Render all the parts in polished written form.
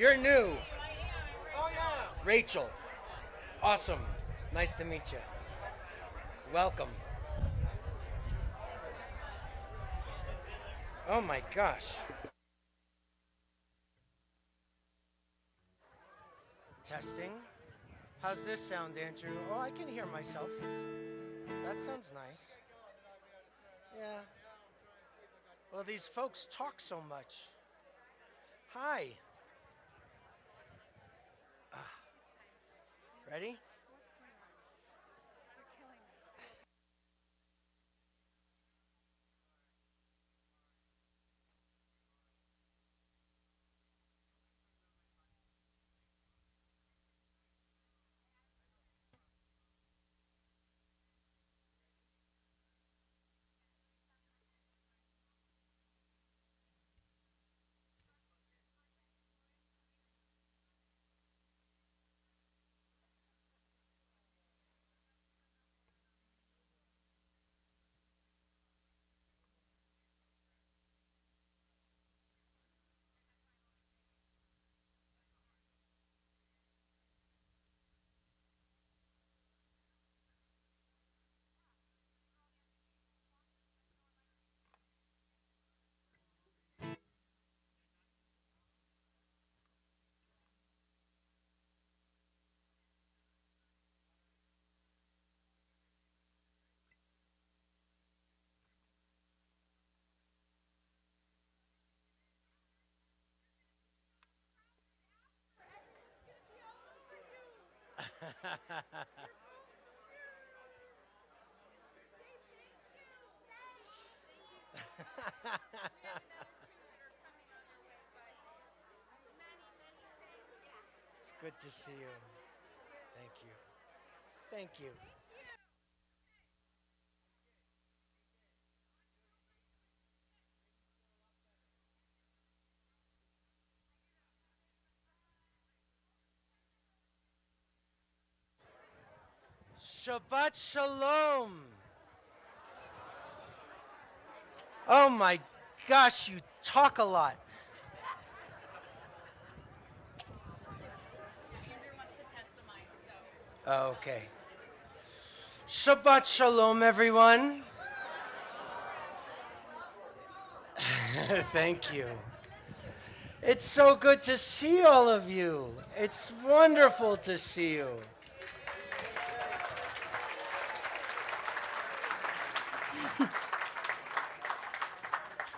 You're new. Oh, yeah. Rachel. Awesome. Nice to meet you. Welcome. Oh my gosh. Testing. How's this sound, Andrew? Oh, I can hear myself. That sounds nice. Yeah. Well, these folks talk so much. Hi. Ready? It's good to see you. Thank you. Thank you. Shabbat Shalom. Oh my gosh, you talk a lot. Andrew wants to test the mic, so. Okay. Shabbat Shalom, everyone. Thank you. It's so good to see all of you. It's wonderful to see you.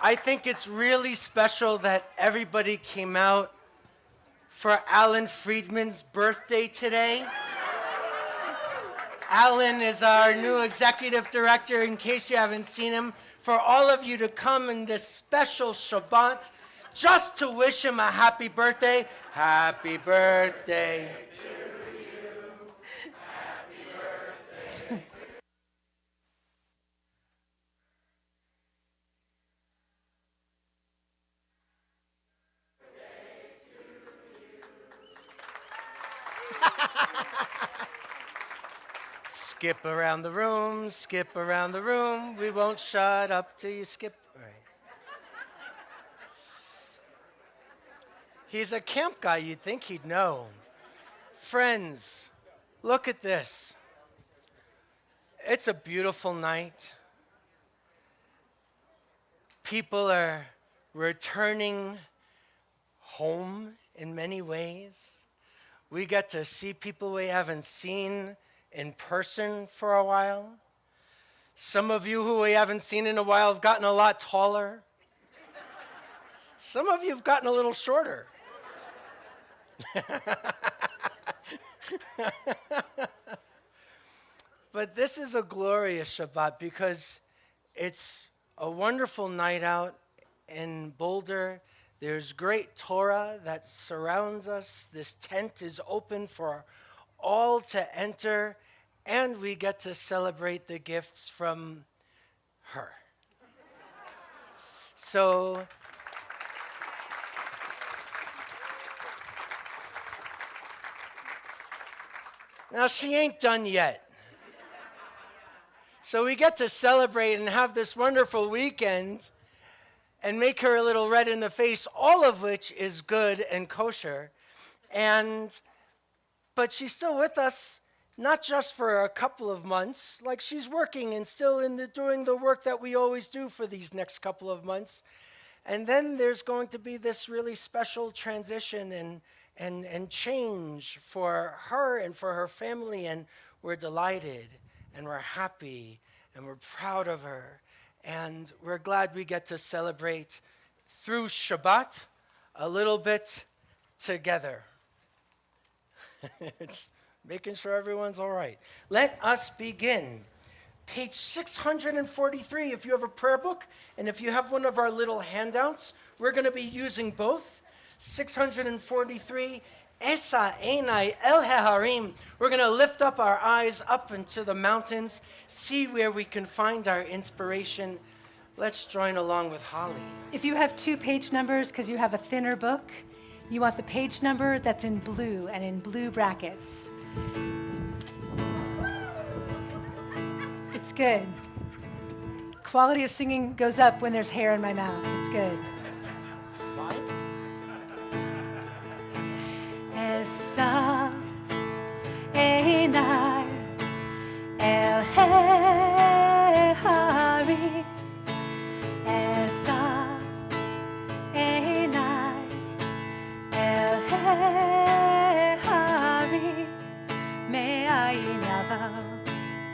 I think it's really special that everybody came out for Alan Friedman's birthday today. Alan is our new executive director, in case you haven't seen him, for all of you to come in this special Shabbat just to wish him a happy birthday. Happy birthday. Skip around the room, skip around the room. We won't shut up till you skip. All right. He's a camp guy. You'd think he'd know. Friends, look at this. It's a beautiful night. People are returning home in many ways. We get to see people we haven't seen in person for a while. Some of you who we haven't seen in a while have gotten a lot taller. Some of you have gotten a little shorter. But this is a glorious Shabbat because it's a wonderful night out in Boulder. There's great Torah that surrounds us. This tent is open for all to enter, and we get to celebrate the gifts from her. So now she ain't done yet. So we get to celebrate and have this wonderful weekend. and make her a little red in the face, all of which is good and kosher. But she's still with us, not just for a couple of months, like she's working and still doing the work that we always do for these next couple of months. And then there's going to be this really special transition and change for her and for her family, and we're delighted, and we're happy, and we're proud of her, and we're glad we get to celebrate through Shabbat a little bit together. Just making sure everyone's all right. Let us begin. Page 643, if you have a prayer book, and if you have one of our little handouts, we're going to be using both. 643, Esa Einai El Heharim. We're going to lift up our eyes up into the mountains, see where we can find our inspiration. Let's join along with Holly. If you have 2 page numbers because you have a thinner book, you want the page number that's in blue and in blue brackets. It's good. Quality of singing goes up when there's hair in my mouth. It's good. Esa Einai El Heharim. Esa Einai El Heharim. Me'ayin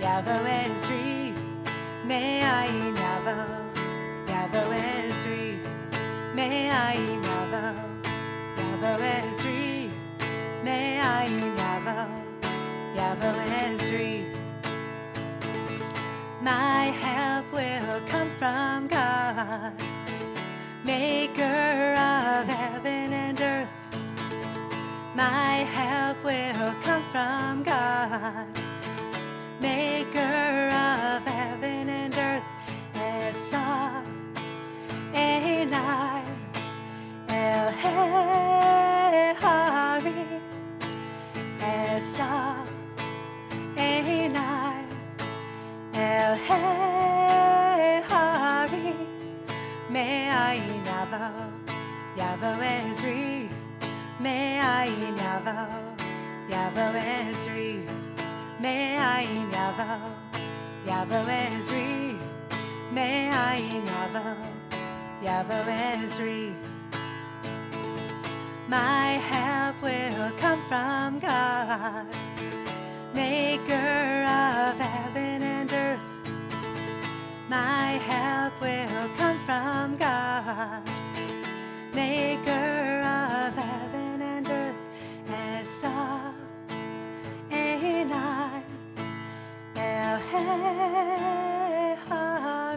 Yavo Ezri. Me'ayin Yavo Ezri. Me'ayin Yavo Ezri. Me'ayin Yavo Ezri. My help will come from God, maker of heaven and earth. My help will come from God, maker of heaven and earth. Esa Einai El Heharim. Esa Einai El Heharim. Me'ayin Yavo Ezri. Me'ayin Yavo Ezri. Me'ayin Yavo Ezri. Me'ayin Yavo Ezri. My help will come from God, maker of heaven and earth. My help will come from God, maker of heaven and earth. Esa Einai El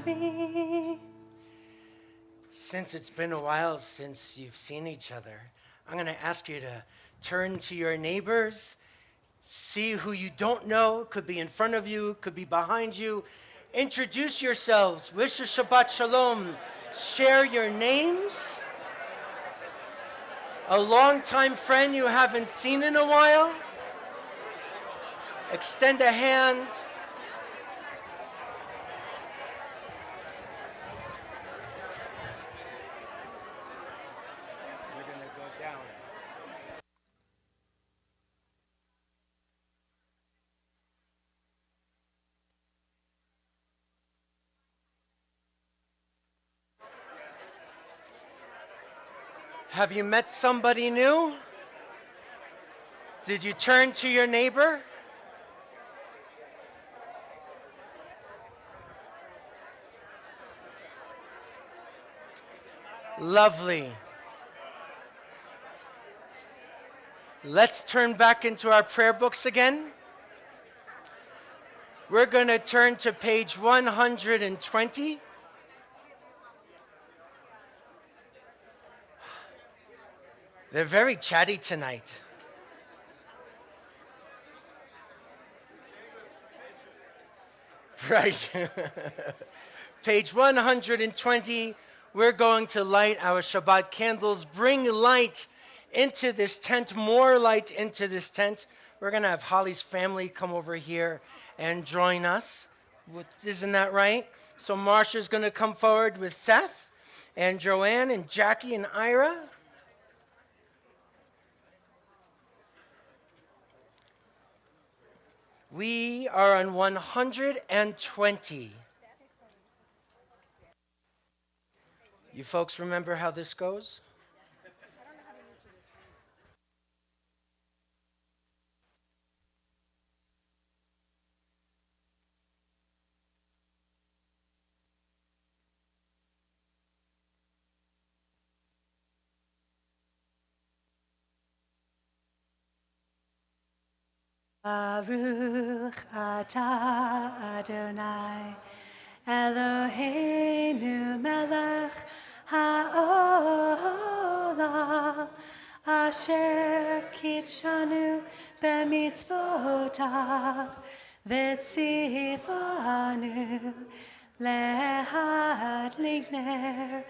Heharim. Since it's been a while since you've seen each other, I'm going to ask you to turn to your neighbors, see who you don't know, could be in front of you, could be behind you. Introduce yourselves, wish a Shabbat Shalom, share your names. A longtime friend you haven't seen in a while, extend a hand. We're going to go down. Have you met somebody new? Did you turn to your neighbor? Lovely. Let's turn back into our prayer books again. We're going to turn to page 120. They're very chatty tonight. Right. Page 120, we're going to light our Shabbat candles, bring light into this tent, more light into this tent. We're going to have Holly's family come over here and join us. Isn't that right? So Marsha's going to come forward with Seth, And Joanne and Jackie and Ira. We are on 120. You folks remember how this goes? Baruch atah Adonai Eloheinu melech haolam asher kitshanu b'mitzvotav v'tzivanu lehadlik ner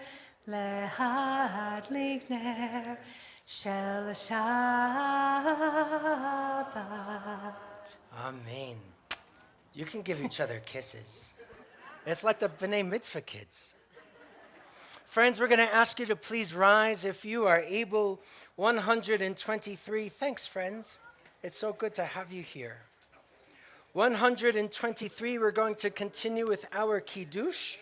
shel Shabbat. Amen. You can give each other kisses. It's like the B'nai Mitzvah kids. Friends, we're going to ask you to please rise if you are able. 123. Thanks, friends. It's so good to have you here. 123, we're going to continue with our Kiddush.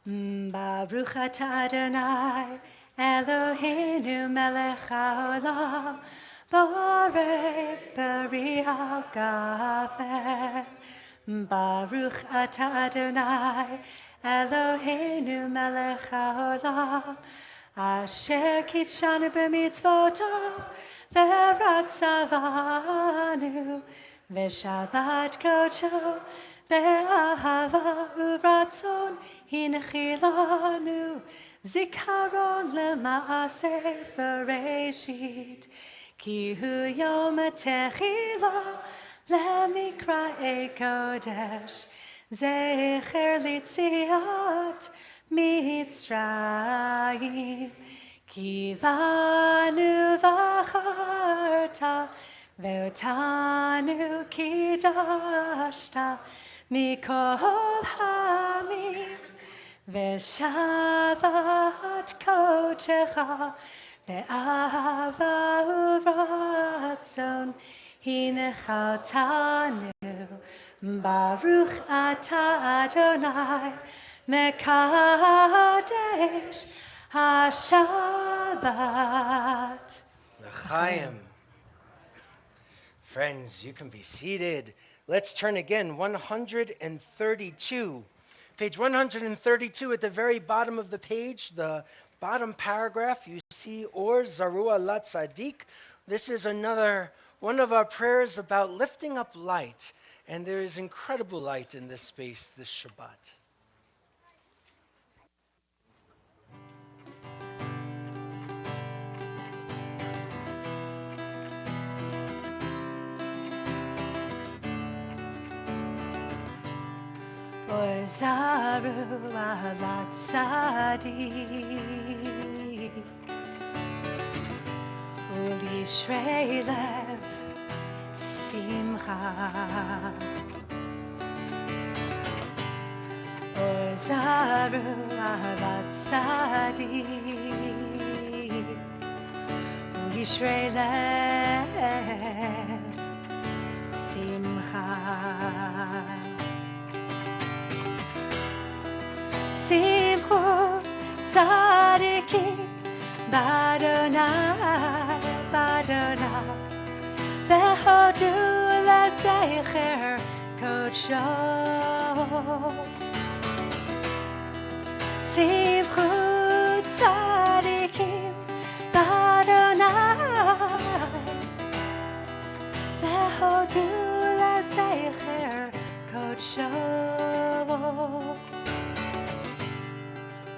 Baruch atah Adonai Eloheinu melech haolam borei b'riah gafen. Baruch atah Adonai Eloheinu melech haolam asher kitshanu b'mitzvotav v'ratzavanu v'shabbat kodsho be'ahava uvratzon hinchilanu zikaron lema'aseh v'reshit ki hu yom techila lemikra'ei kodesh zecher litziat mitzrayim ki vanu v'acharta ve'otanu kidashta mikol hamim ve'shavat kodecha be'ahava uvratzon hinechaltanu Baruch atah Adonai mekadesh haShabbat. L'chaim. Friends, you can be seated. Let's turn again. 132. Page 132 at the very bottom of the page, the bottom paragraph, you see Or Zarua Lat Tzadik. This is another one of our prayers about lifting up light. And there is incredible light in this space this Shabbat. Or Zarua Lat Tzadik Ulishrei lev simcha Or Zarua Lat Tzadik Ulishrei lev simcha Simchu tzadikim b'Adonai, b'Adonai V'hodu lezecher kodsho Simchu tzadikim b'Adonai V'hodu lezecher kodsho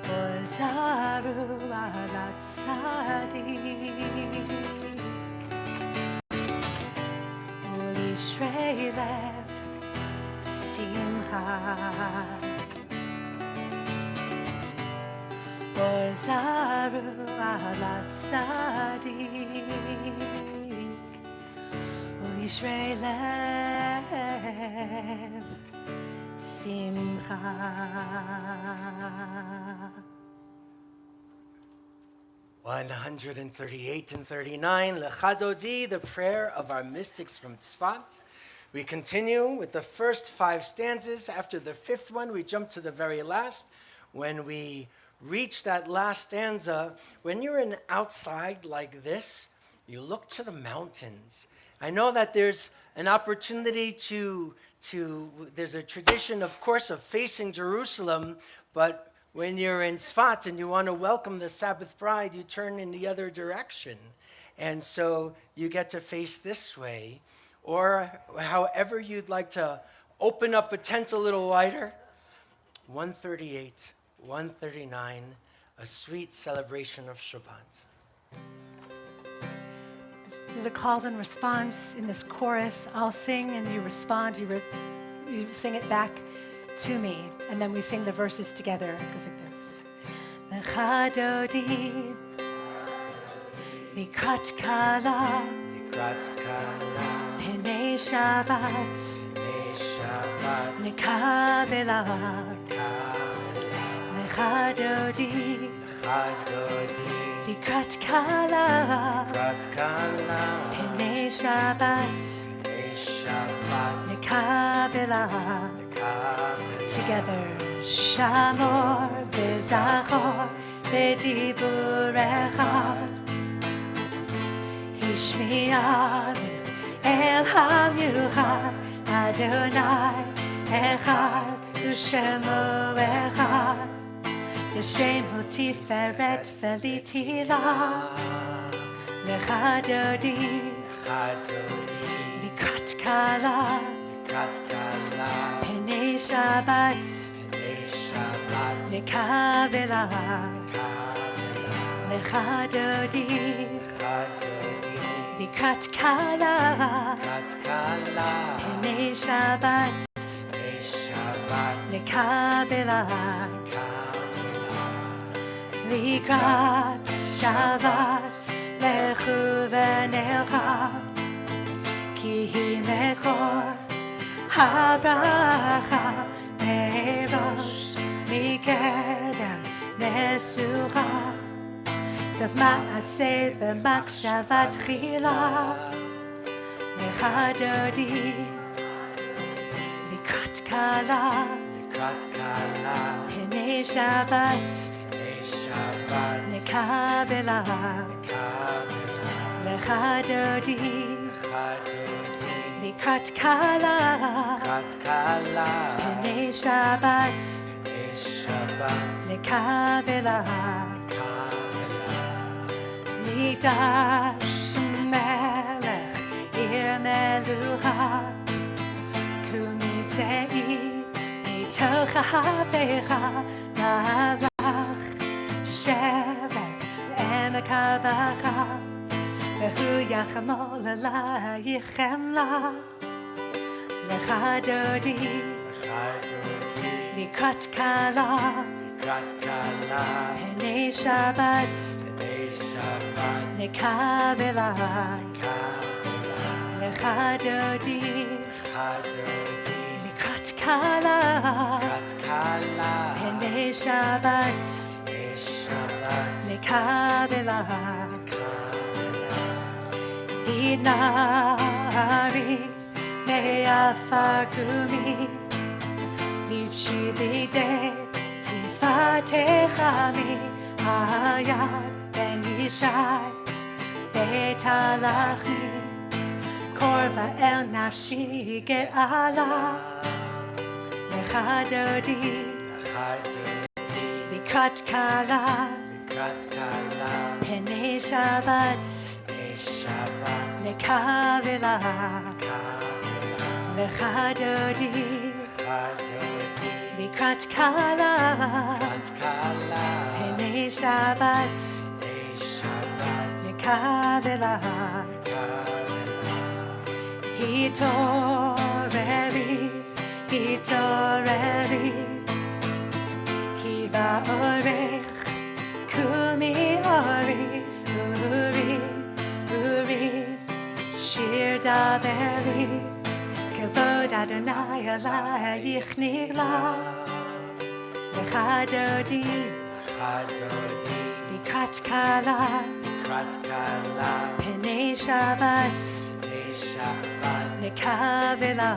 Or Zarua Lat Tzadik Ulishrei lev simcha Ozaru alat sadik Ulishrei lev simcha. One 138 and 39, Lechadodi, the prayer of our mystics from Tzfat. We continue with the first 5 stanzas. After the 5th one, we jump to the very last. When we reach that last stanza, when you're outside like this, you look to the mountains. I know that there's an opportunity there's a tradition, of course, of facing Jerusalem, but when you're in Tzfat and you want to welcome the Sabbath bride, you turn in the other direction. And so you get to face this way, or however you'd like to open up a tent a little wider. 138, 139, a sweet celebration of Shabbat. This is a call and response. In this chorus, I'll sing and you respond. You sing it back to me, and then we sing the verses together. It goes like this. Lechadodi likrat kala Penei Shabbat Nekabela Lechadodi likrat kala Penei Shabbat Nekabela. Together, Shamor v'Zachor v'Diburecha Hishmiyanu El HaMiuchad Adonai Echad U'Shemo Echad Yeshemu Tiferet v'Litila Lechadodi Likrat Kala Penei Shabbat Nekabela Lechadodi Likrat Kala Penei Shabbat Nekabela Likrat Shabbat Lechu v'Nelcha Ki hi mekor Habracha merosh mikedem nesucha Sof ma'aseh b'makshavat tchila Lechadodi likrat kala Penei Shabbat Nekabela Lechadodi Likrat kala Penei Shabbat Nekabela Mikdash melech ir melucha Kumitzei mitoch havecha Ravach shevet emekabacha Vehu yachamol alayichem la Lechadodi Likrat kala Penei Shabbat Nekabela Lechadodi Likrat kala Penei Shabbat Nekabela Inari me'afar kumi Nivshi bidei tifatechami Hayad ben Yishai beit halachmi Korva el nafshi ge'ala Lechadodi Likrat kala Penei Shabbat Nekabela Lechadodi Likrat kala Penei Shabbat Nekabela Hitoreri Kiva orech תדבר לי, כבוד אדוני עלייך נגלה. לך דודי, לקראת קלה, פני שבת, נקבלה.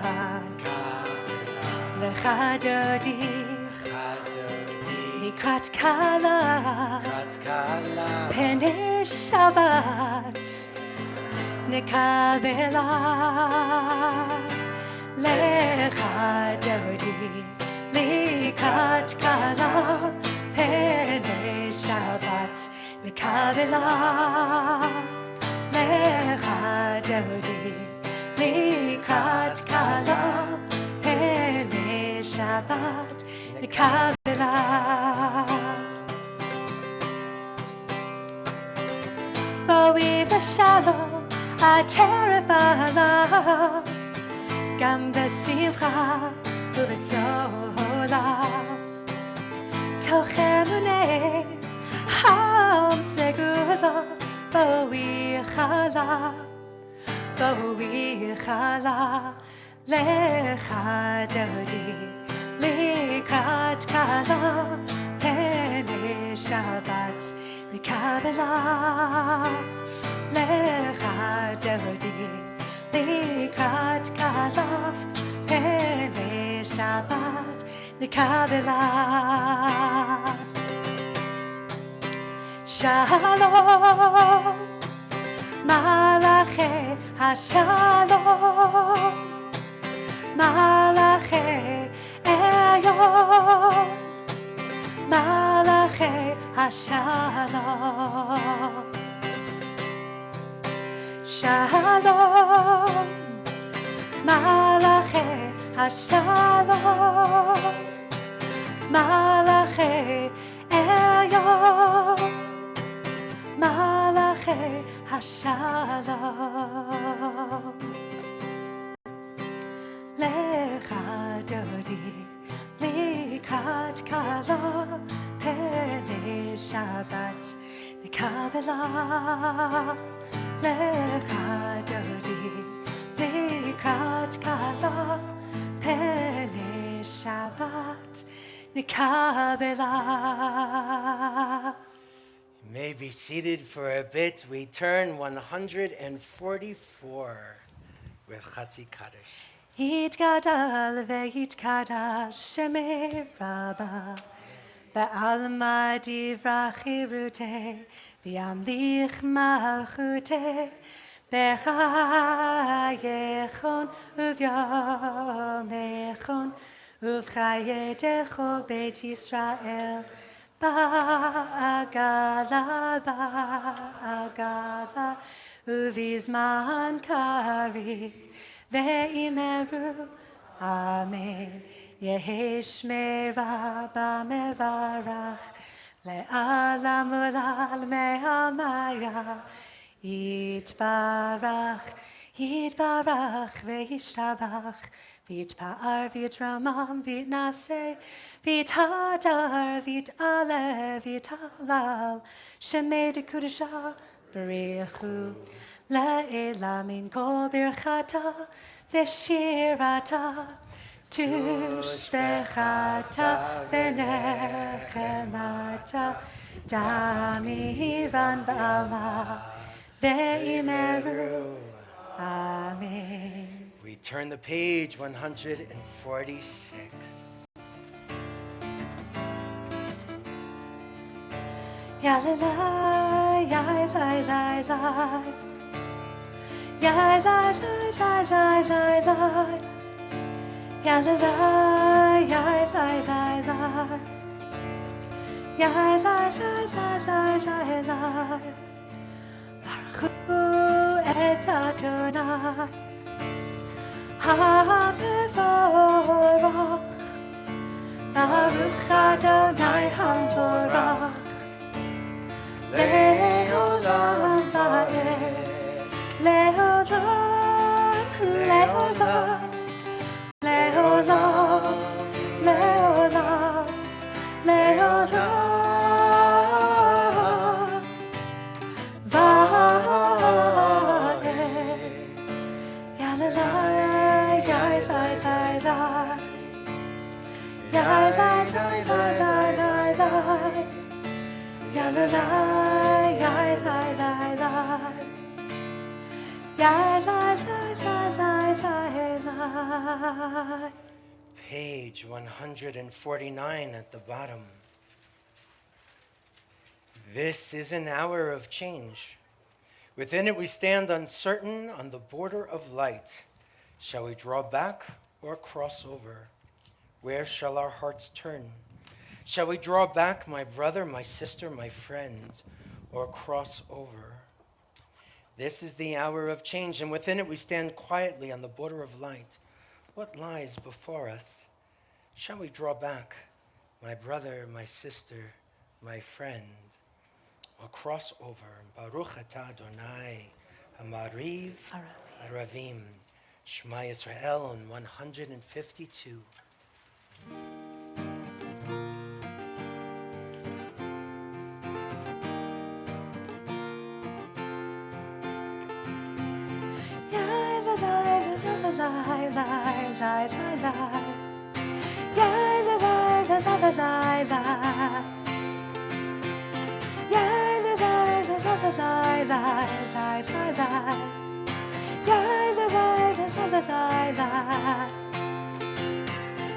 לך דודי, לקראת קלה, פני שבת, נקבלה. לך דודי, לקראת קלה, פני שבת, נקבלה. לך דודי, לקראת קלה, פני שבת, נקבלה. בואי ושלום, עטרת בעלה, גם בשמחה ובצהלה. תוך אמוני עם סגולה, בואי חלה, בואי חלה. לך דודי, לקראת קלה, פני שבת, נקבלה. לך דודי, לקראת קלה, פני שבת, נקבלה. שלום, מלאכי השלום, מלאכי עליון, מלאכי השלום. שלום, מלאכי השלום, מלאכי עליון, מלאכי השלום. לך דודי, לקראת קלה, פני שבת, נקבלה. לך דודי, לקראת קלה, פני שבת, נקבלה. You may be seated for a bit. We turn 144 with Chatzi Kaddish. יתגדל ויתקדש שמי רבה, בעלמא דברה חירותי, וימליך מלכותי, בחייכון וביומכון, ובחיי דכל בית ישראל, בעגלה, בעגלה, ובזמן קריב, ואמרו אמן. יהי שמירה במברך, לעלם ולעלמי המאיה. יתברך, יתברך וישתבח, ויתפאר ויתרומם ויתנשא, ויתהדר ויתעלה ויתהלל, שמי דקודשה בריחו. לעילה מן כל ברכתה ושירתה, תושבחתה ונחמתה, דמירן בעלמא ואמרו אמן. We turn the page, 146. Ya la la, ya la la la, ya la la la la la la, ya la la, ya la la la, ya la la la la la. Baruchu et Adonai, HaMevorach, Baruch Adonai HaMevorach. לעולם ועד, לעולם, לעולם, לעולם, לעולם, לעולם ועד. Page 149 at the bottom. This is an hour of change. Within it we stand uncertain on the border of light. Shall we draw back or cross over? Where shall our hearts turn? Shall we draw back, my brother, my sister, my friend, or cross over? This is the hour of change, and within it we stand quietly on the border of light. What lies before us? Shall we draw back, my brother, my sister, my friend, or cross over? Baruch atah Adonai, Hamariv, Aravim, Shema Yisrael on 152.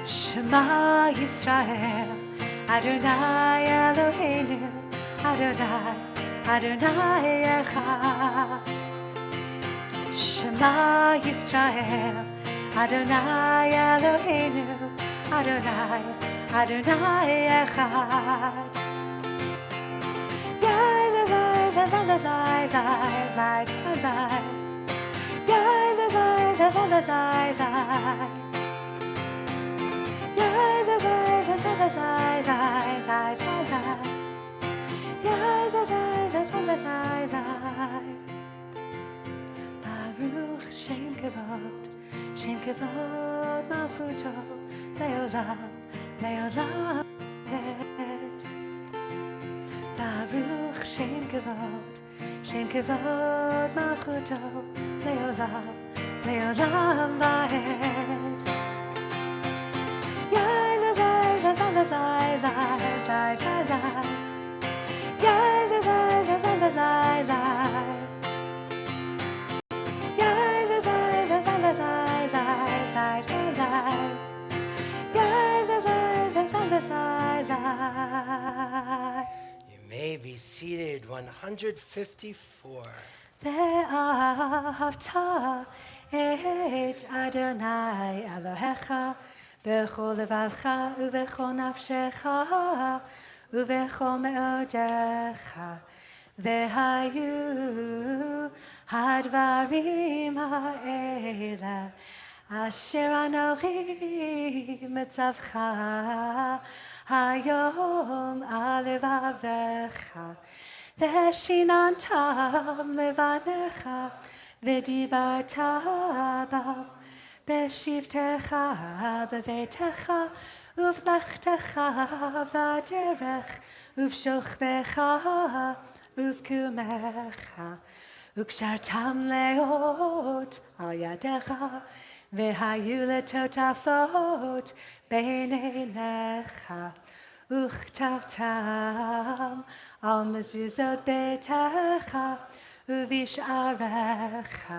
Shema Yisrael, Adonai Eloheinu, Adonai, Adonai Echad. Shema Yisrael, Adonai Eloheinu, Adonai, Adonai Echad. Yai la la la la la la la la la. Yai la la la la la la la. Yai la la la la la la la la. Yai la la la la la la. Baruch Shem Kavod Malchuto Leolam, Leolam Ed. Baruch Shem Kavod Malchuto Leolam, Leolam Vaed. Yai la la la la la la la la la. Yai la la la la la la. You may be seated. 154. ואהבת את אדוני אלוהיך בכל לבבך ובכל נפשך ובכל מאודך. והיו הדברים האלה אשר אנוכי מצווך היום על לבבך, ושיננתם לבניך ודיברת בם בשבתך בביתך ובלכתך בדרך ובשוכבך ובקומך, וקשרתם לאות על ידיך, והיו לטוטפות בין עיניך, וכתבתם על מזוזות ביתך ובשעריך,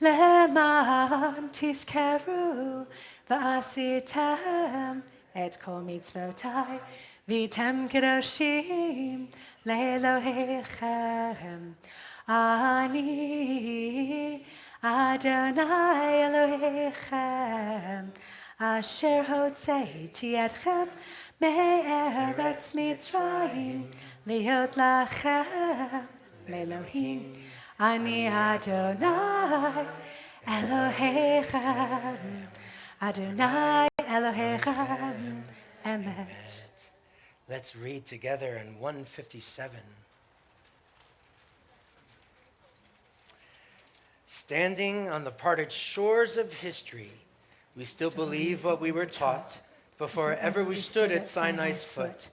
למען תזכרו ועשיתם את כל מצוותיי, והייתם קדושים לאלוהיכם. אני אדוני אלוהיכם, אשר הוצאתי אתכם מארץ מצרים, להיות לכם לאלוהים. אני אדוני אלוהיכם, אדוני אלוהיכם, אמת. Let's read together in 157. Standing on the parted shores of history, we still believe what we were taught before ever we stood at Sinai's foot,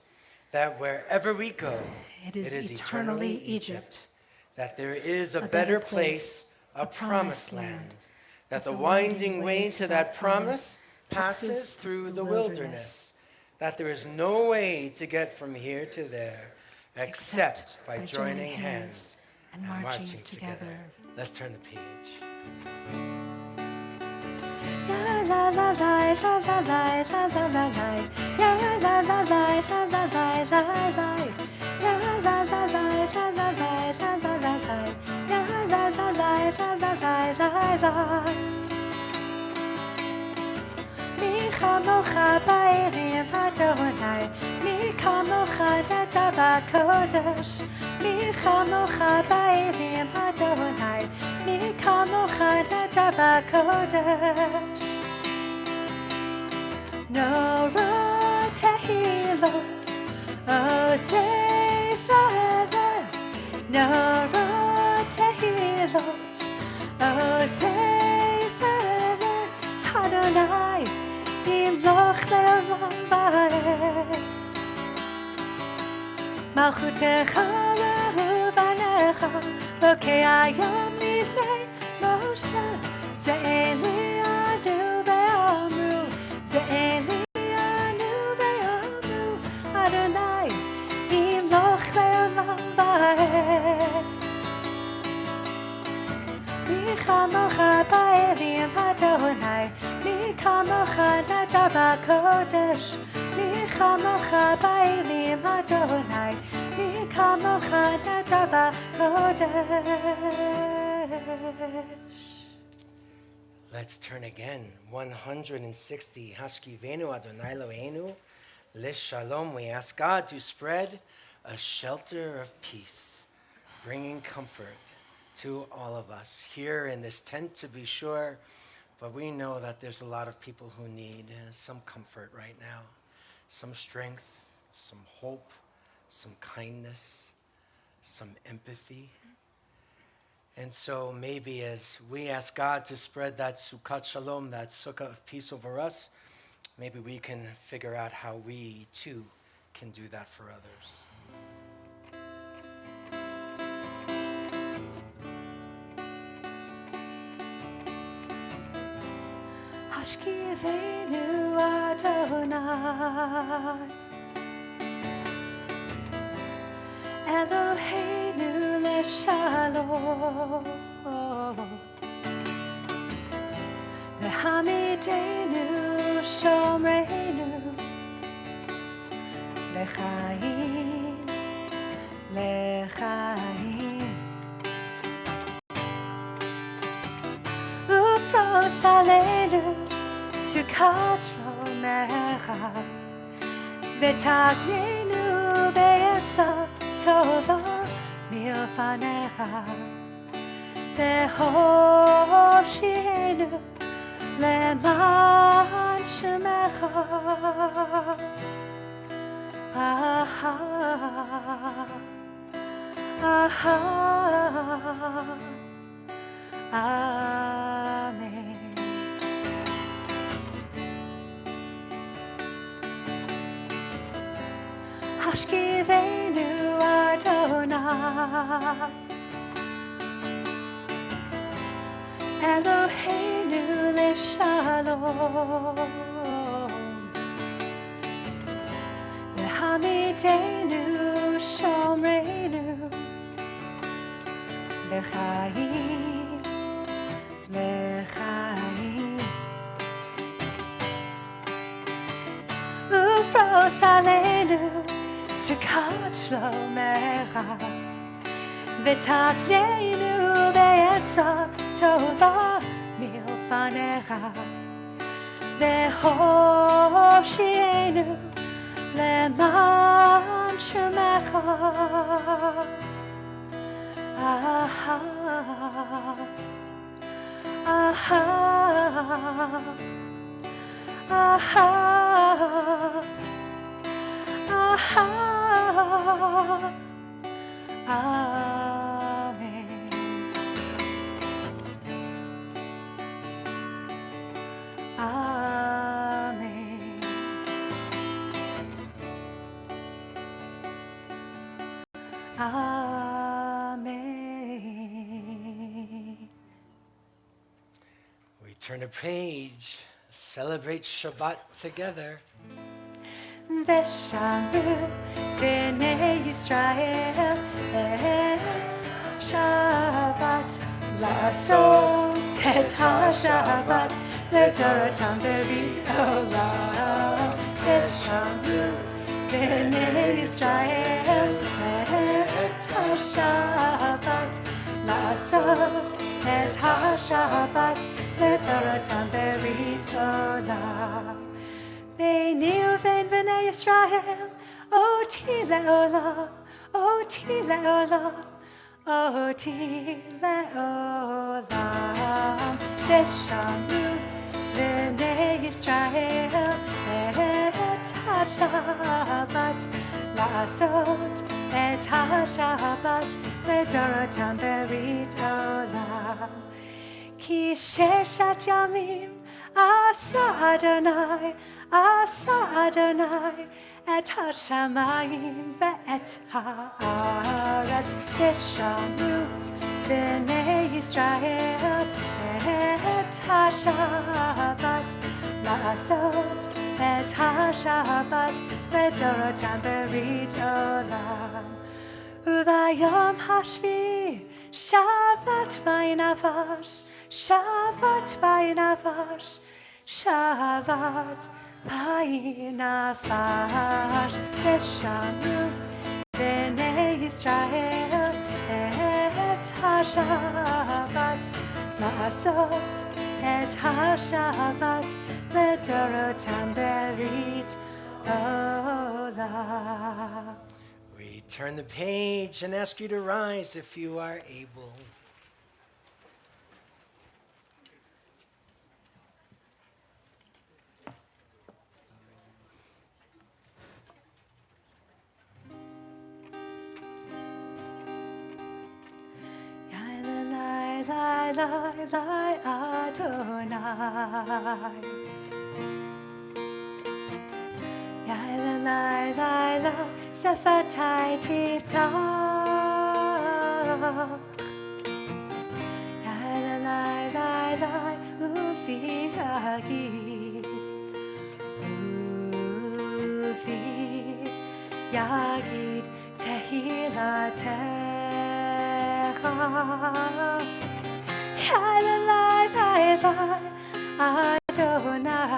that wherever we go, it is eternally Egypt, that there is a better place, a promised land, that the winding way to that promise passes through the wilderness, that there is no way to get from here to there except by joining hands and marching together. Let's turn the page. La la la la la la la la la la la. Ya la la la la la la la la. Ya la la la la la la la la la la. Ya la la la la la la la la. Mi chamocha ba'elim Adonai, mi kamocha netava kodesh. Mi chamocha ba'elim Adonai, mi kamocha netava kodesh. Nora tehilot, Osefele. Nora tehilot, Osefele. Adonai, imloch le'olam va'ed. Malchutecha le'uvanecha, lokei hayam livnei Moshe. Ze'elianu ve'amru, Ze'elianu ve'amru. Adonai, imloch le'olam va'ed. Mi chamocha ba'elim Adonai, mi kamocha netava kodesh. Mi chamocha ba'elim Adonai, mi kamocha netava kodesh. Let's turn again. 160. Hashkivenu Adonai Eloheinu Lishalom. We ask God to spread a shelter of peace, bringing comfort to all of us here in this tent, to be sure. But we know that there's a lot of people who need some comfort right now, some strength, some hope, some kindness, some empathy. And so maybe as we ask God to spread that Sukkot Shalom, that sukkah of peace over us, maybe we can figure out how we too can do that for others. Hashkivenu Adonai, Eloheinu leshalom, Vehamidenu shomreinu, lechaim, lechaim. Ufros aleinu Sukkot shlomecha, v'tagnenu be'etza tova milfanecha, v'hovshienu le'man shemecha. Aha, aha, amen. Hashkivenu Adonai, Eloheinu leshalom, Vehamidenu shomreinu, lechaim, lechaim. Ufros aleinu Sukkot shlomecha, v'tagnenu be'etza tova milfanecha, v'hovshienu le'man shemecha. Aha, aha, aha, aha, amen. Amen. Amen. We turn a page, celebrate Shabbat together. Veshamru b'nei Yisrael Shabbat, לעשות את השבת לדורותם ברית עולם, ושמרו בני ישראל את השבת, לעשות את השבת לדורותם ברית עולם. ביני ובין בני ישראל, אותי לעולם, אותי לעולם, אותי לעולם. ושמרו בני ישראל את השבת, לעשות את השבת לדורותם ברית עולם. כי ששת ימים עשה אדוני, עשה אדוני את השמיים ואת הארץ, ושמרו בני ישראל את השבת, לעשות את השבת לדורותם ברית עולם. וביום השביעי שבת וינפש, שבת וינפש, שבת וינפש, ושמרו בני ישראל את השבת, לעשות את השבת לדורותם ברית עולם. We turn the page and ask you to rise if you are able. Adonai, Yai la Sefatai Tiftach, Yai la Ufi Yagid, Ufi Yagid Tehilatecha. Adonai,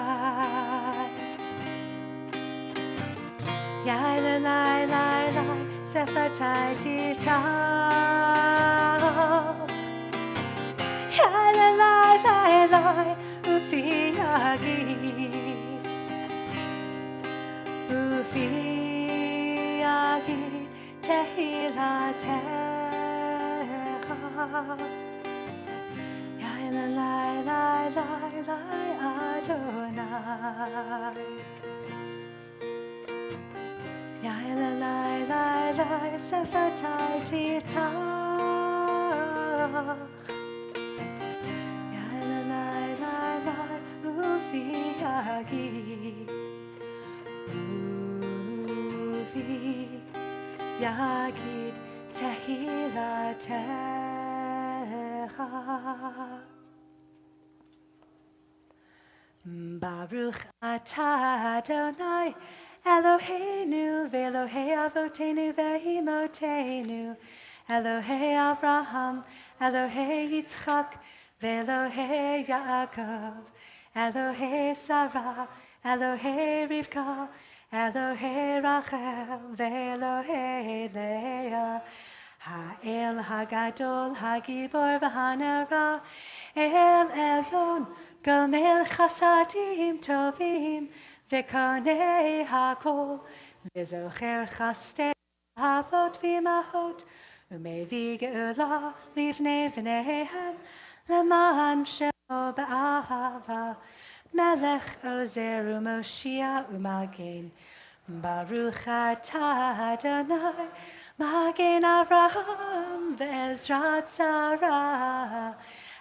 Yai la Sefatai Tiftach, Yai la Ufi Yagid, Ufi Yagid Tehilatecha. Adonai, Yai la Sefatai Tiftach, Yai la Ufi Yagid, Ufi Yagid Tehilatecha. Baruch atah Adonai Eloheinu ve'Elohei avotenu ve'imotenu, Elohei Avraham, Elohei Yitzchak ve'Elohei Yaakov, Elohei Sarah, Elohei Rivka, Elohei Rachel ve'Elohei Leah, Ha'el Hagadol Hagibor v'Hanara, El Elyon Gomel Chasadim Tovim V'konei hakol, V'zocher chastei avot v'imahot, U'mevi geula livnei v'neihem, L'man shemo ba'ahava, Melech ozer u'moshia u'magen, Baruch atah Adonai, Magen Avraham ve'ezrat Sarah,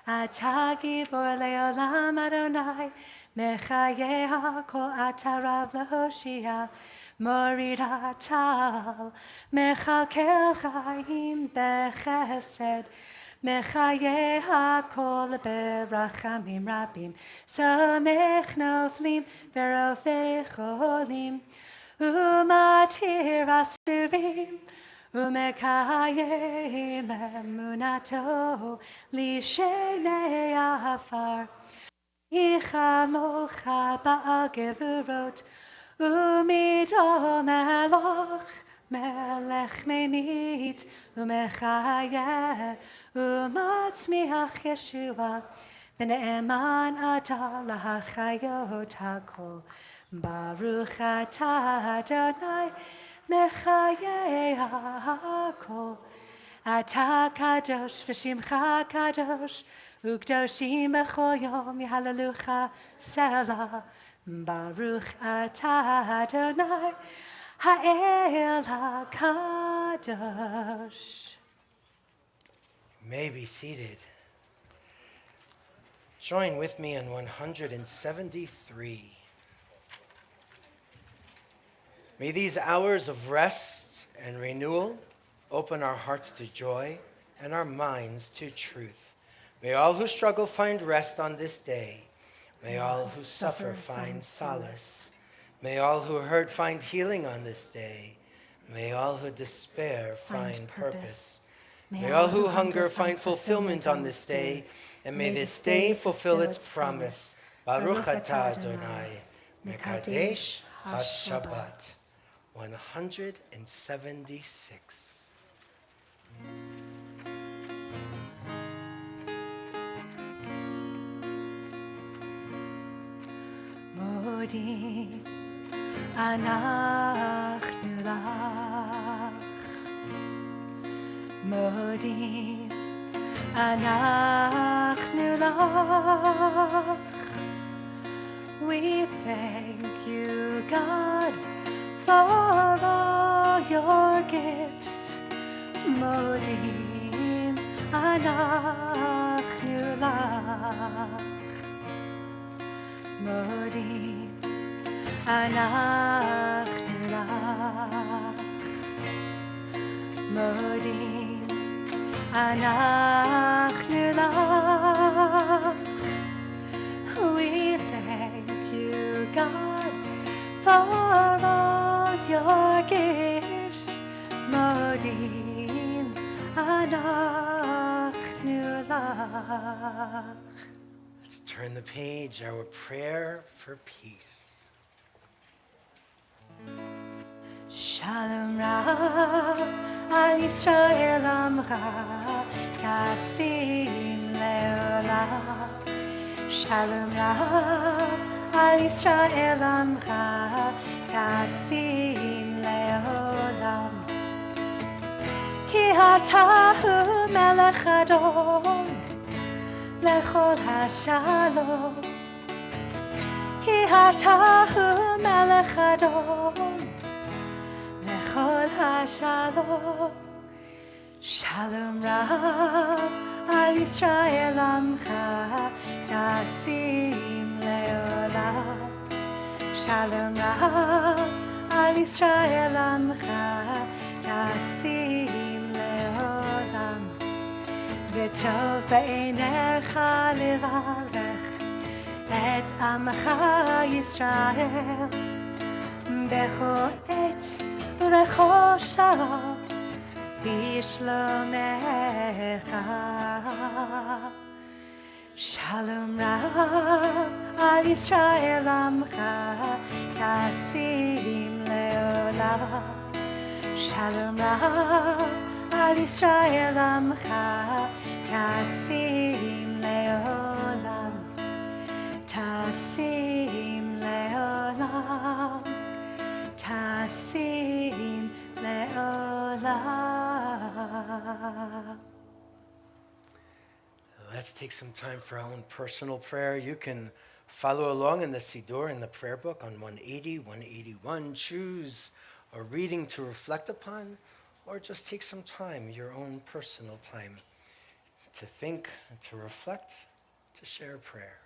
Atah gibor le'olam Adonai, Mechayeh hakol atarav lehoshia, Morid atal, Mechalkel chayim bechesed, Mechayeh hakol berachamim rabim, Samech noflim verofei cholim, Umatir asurim, Umekayim emunato, Lishenei afar, Ichamocha ba'agevurot umido meloch melech memit umechaya umatzmiach Yeshua v'ne'eman ata lahachayot hakol Baruch atah Adonai mechayei hakol Ata kadosh v'shimcha kadosh Ukdoshim b'chol yom Hallelujah Selah Baruch atah Adonai Ha'el HaKadosh. You may be seated. Join with me in 173. May these hours of rest and renewal open our hearts to joy and our minds to truth. May all who struggle find rest on this day. May all who suffer find solace. May all who hurt find healing on this day. May all who despair find purpose. May all who hunger find fulfillment on this day. And may this day fulfill its promise. Baruch atah Adonai, Mekadesh HaShabbat. 176. Modim anachnu lach Modim anachnu lach We thank you, God, for all your gifts Modim anachnu lach Modim anachnu lach Modim anachnu lach We thank you, God, for all your gifts Modim anachnu lach Let's turn the page, our prayer for peace. Shalom Rab al Yisrael Amcha Tasim Leolam Shalom Rab al Yisrael Amcha Tasim Leolam Ki Atahu Melech Adon Lechol HaShalom Ki Atahu Melech Adon Lechol HaShalom Shalom Rab al Yisrael Amcha Tasim Leolam Shalom Rab al Yisrael Amcha Tasim Leolam V'tov b'einecha levarech et amcha Yisrael b'chol et v'chol shah b'shlomecha Shalom Rab al Yisrael amcha tasim leolam Shalom Rab al Yisrael amcha tasim leolam Tasim leolam Tasim leolam Let's take some time for our own personal prayer. You can follow along in the Siddur in the prayer book on 180, 181. Choose a reading to reflect upon, or just take some time, your own personal time, to think, to reflect, to share a prayer.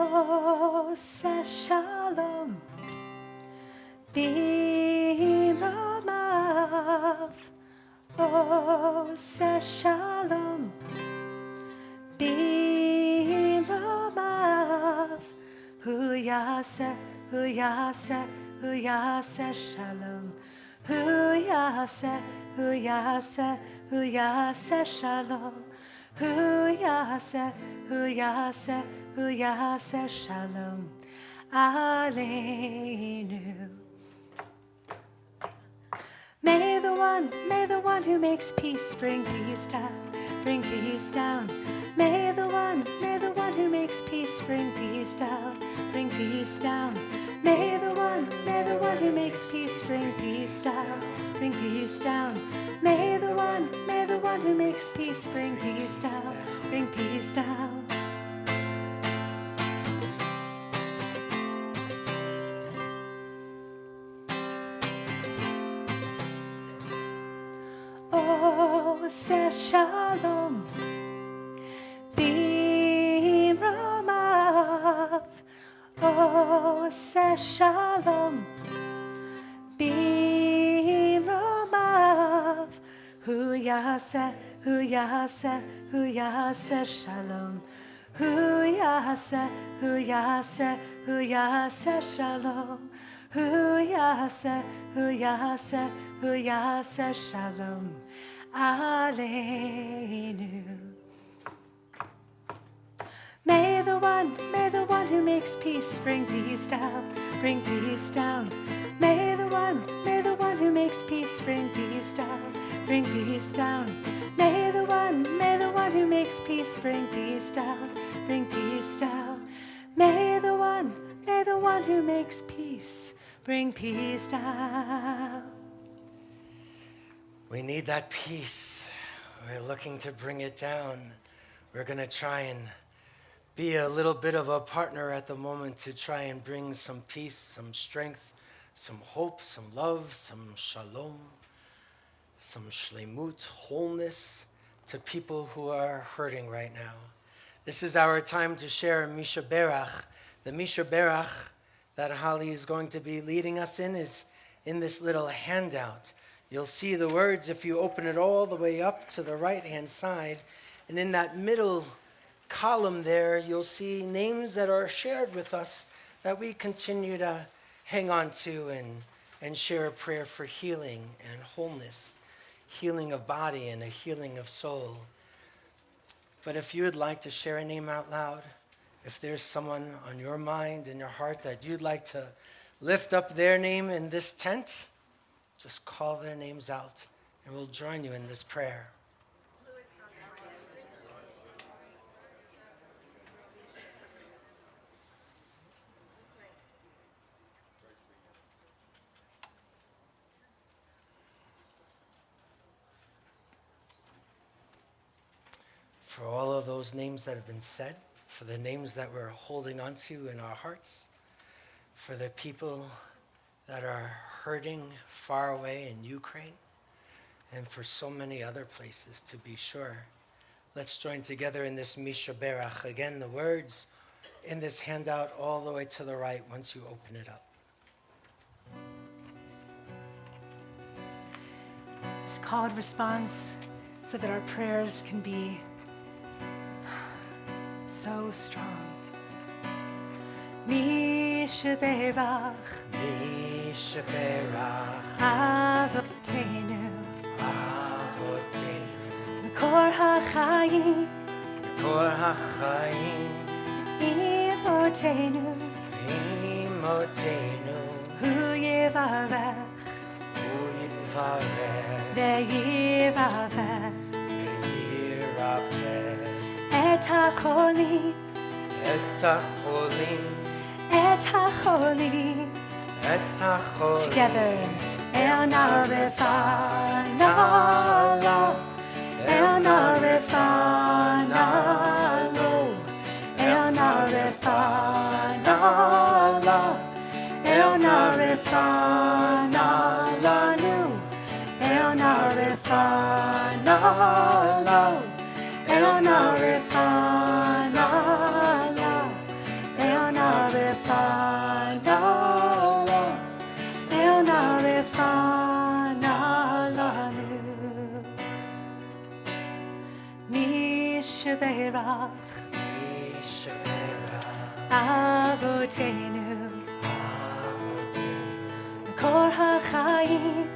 Ose shalom b'romav. Ose shalom b'romav. Hu yaseh shalom. Hu yaseh shalom. Hu yaseh shalom aleinu. May the one who makes peace bring peace down, bring peace down. May the one who makes peace bring peace down, bring peace down. May the one who makes peace bring peace down, bring peace down. May the one who makes peace bring peace down, bring peace down. Ose shalom b'romav. Ose shalom b'romav. Hu yaseh shalom. Hu yaseh shalom. Hu yaseh shalom aleinu. May the one who makes peace bring peace down, bring peace down. May the one who makes peace bring peace down, bring peace down. May the one who makes peace bring peace down, bring peace down. May the one who makes peace bring peace down. We need that peace. We're looking to bring it down. We're going to try and be a little bit of a partner at the moment to try and bring some peace, some strength, some hope, some love, some shalom, some shlemut, wholeness to people who are hurting right now. This is our time to share Misha Berach. The Misha Berach that Holli is going to be leading us in is in this little handout. You'll see the words if you open it all the way up to the right-hand side. And in that middle column there, you'll see names that are shared with us that we continue to hang on to and share a prayer for healing and wholeness, healing of body and a healing of soul. But if you would like to share a name out loud, if there's someone on your mind and your heart that you'd like to lift up their name in this tent, just call their names out, and we'll join you in this prayer. For all of those names that have been said, for the names that we're holding on to in our hearts, for the people that are hurting far away in Ukraine, and for so many other places, to be sure. Let's join together in this Misha Berach. Again, the words in this handout all the way to the right once you open it up. It's a called response so that our prayers can be so strong. Misha Berach, Misha Berach, Avotenu, Avotenu, Mekor HaChaim, Mekor HaChaim, Imotenu, Imotenu, Hu Yivarech, Hu Yivarech, Ve'yivavech, Ve'yirapeh, Et HaCholim, Et HaCholim, Et HaCholim, Et HaCholim, together. El Narefana, El Narefana, El Narefana, El Narefana, El Narefana, El Narefana, El Avotenu Kor HaChaim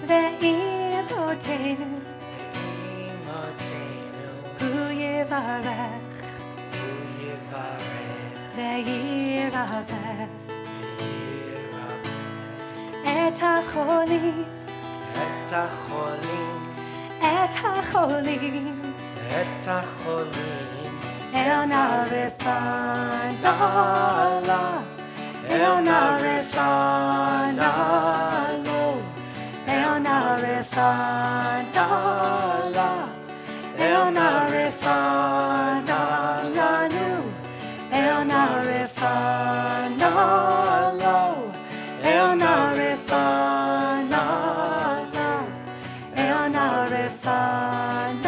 Ve'imotenu Hu Yivarech Ve'yiravech Et HaCholim Et HaCholim El Narifana El Narifana El Narifana El Narifana Lanu El Narifana El Narifana El Narifana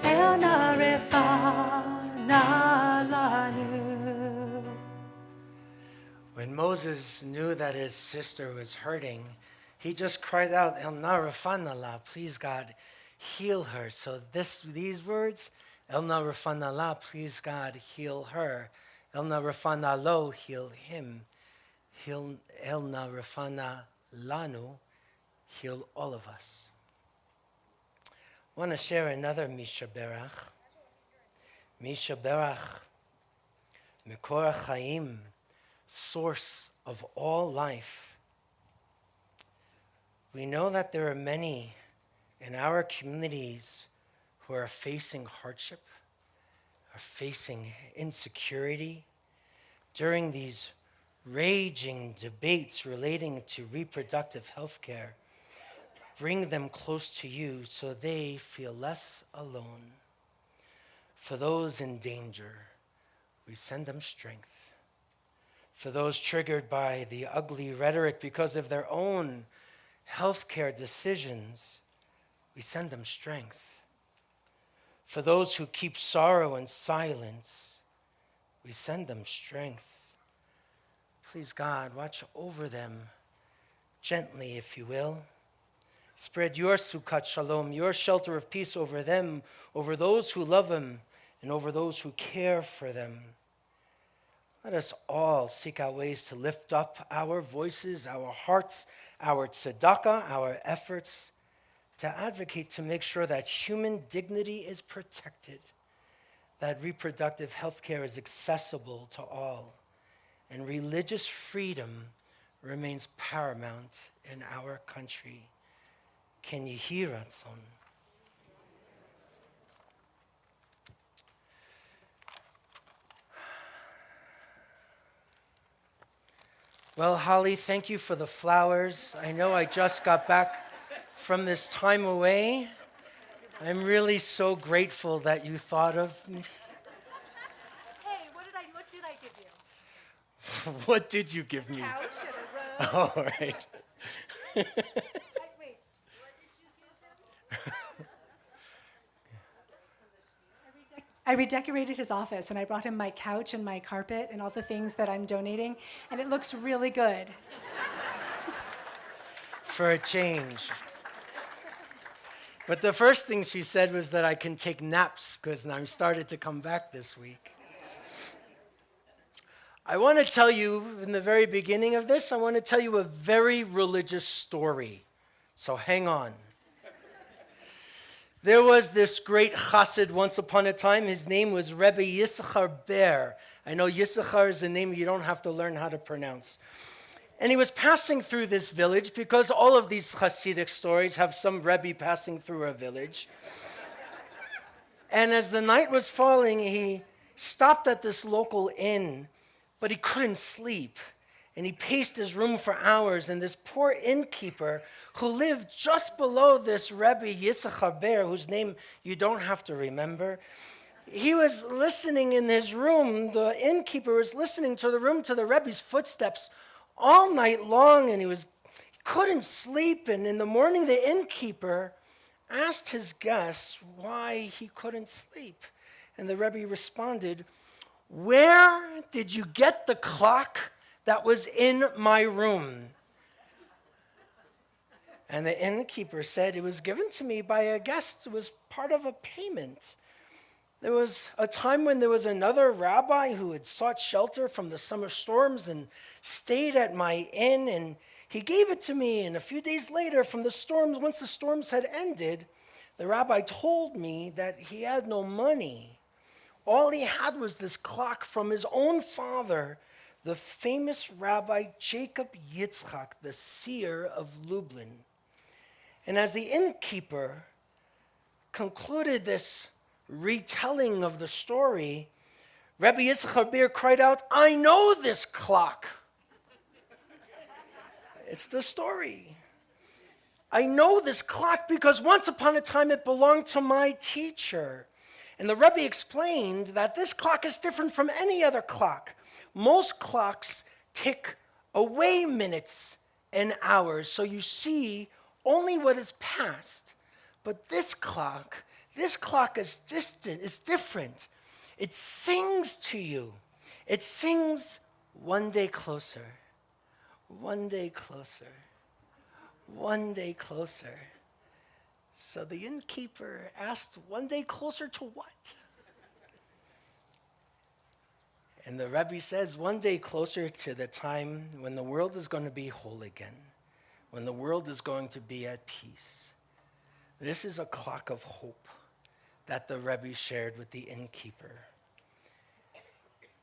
El Narifana Lanu. When Moses knew that his sister was hurting, he just cried out, El Narafanala, please God, heal her. So these words, El Narafanala, please God, heal her. El Narafanalo, heal him. El Narafana Lanu, heal all of us. I want to share another Misha Berach. Misha Berach, Mekor HaChaim, source of all life. We know that there are many in our communities who are facing hardship, are facing insecurity. During these raging debates relating to reproductive health care, bring them close to you so they feel less alone. For those in danger, we send them strength. For those triggered by the ugly rhetoric because of their own healthcare decisions, we send them strength. For those who keep sorrow in silence, we send them strength. Please, God, watch over them gently, if you will. Spread your Sukkot Shalom, your shelter of peace over them, over those who love them, and over those who care for them. Let us all seek out ways to lift up our voices, our hearts, our tzedakah, our efforts, to advocate to make sure that human dignity is protected, that reproductive health care is accessible to all, and religious freedom remains paramount in our country. Ken Yehi Ratzon. Well, Holli, thank you for the flowers. I know I just got back from this time away. I'm really so grateful that you thought of me. Hey, what did I give you? What did you give me? Couch and a rug. All right. Wait. I redecorated his office, and I brought him my couch and my carpet and all the things that I'm donating, and it looks really good. For a change. But the first thing she said was that I can take naps because I'm started to come back this week. I want to tell you, in the very beginning of this, I want to tell you a very religious story. So hang on. There was this great chassid once upon a time. His name was Rebbe Yisachar Ber. I know Yisachar is a name you don't have to learn how to pronounce. And he was passing through this village because all of these Hasidic stories have some Rebbe passing through a village. And as the night was falling, he stopped at this local inn, but he couldn't sleep. And he paced his room for hours, and this poor innkeeper who lived just below this Rebbe Yisachar Ber, whose name you don't have to remember, he was listening in his room. The innkeeper was listening to the Rebbe's footsteps all night long, and he couldn't sleep. And in the morning, the innkeeper asked his guests why he couldn't sleep. And the Rebbe responded, "Where did you get the clock that was in my room?" And the innkeeper said, it was given to me by a guest. It was part of a payment. There was a time when there was another rabbi who had sought shelter from the summer storms and stayed at my inn, and he gave it to me. And a few days later, once the storms had ended, the rabbi told me that he had no money. All he had was this clock from his own father, the famous Rabbi Jacob Yitzchak, the seer of Lublin. And as the innkeeper concluded this retelling of the story, Rabbi Yitzchak Beer cried out, I know this clock. It's the story. I know this clock because once upon a time it belonged to my teacher. And the Rebbe explained that this clock is different from any other clock. Most clocks tick away minutes and hours, so you see only what is past. But this clock is distant, it's different. It sings to you. It sings one day closer, one day closer, one day closer. So the innkeeper asked, one day closer to what? And the Rebbe says, one day closer to the time when the world is going to be whole again, when the world is going to be at peace. This is a clock of hope that the Rebbe shared with the innkeeper.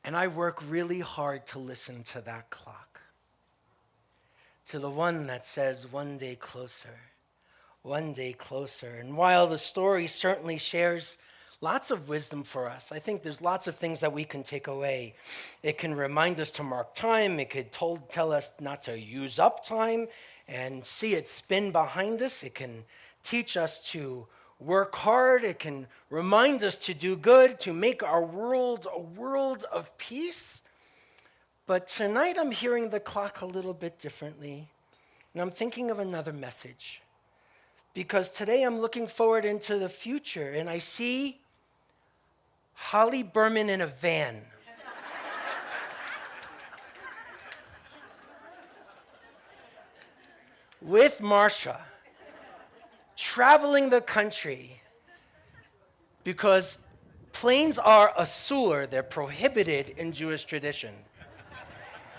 And I work really hard to listen to that clock, to the one that says, one day closer, one day closer. And while the story certainly shares lots of wisdom for us, I think there's lots of things that we can take away. It can remind us to mark time. It could tell us not to use up time and see it spin behind us. It can teach us to work hard. It can remind us to do good, to make our world a world of peace. But tonight I'm hearing the clock a little bit differently, and I'm thinking of another message. Because today I'm looking forward into the future, and I see Holli Berman in a van. With Marsha, traveling the country, because planes are asur, they're prohibited in Jewish tradition.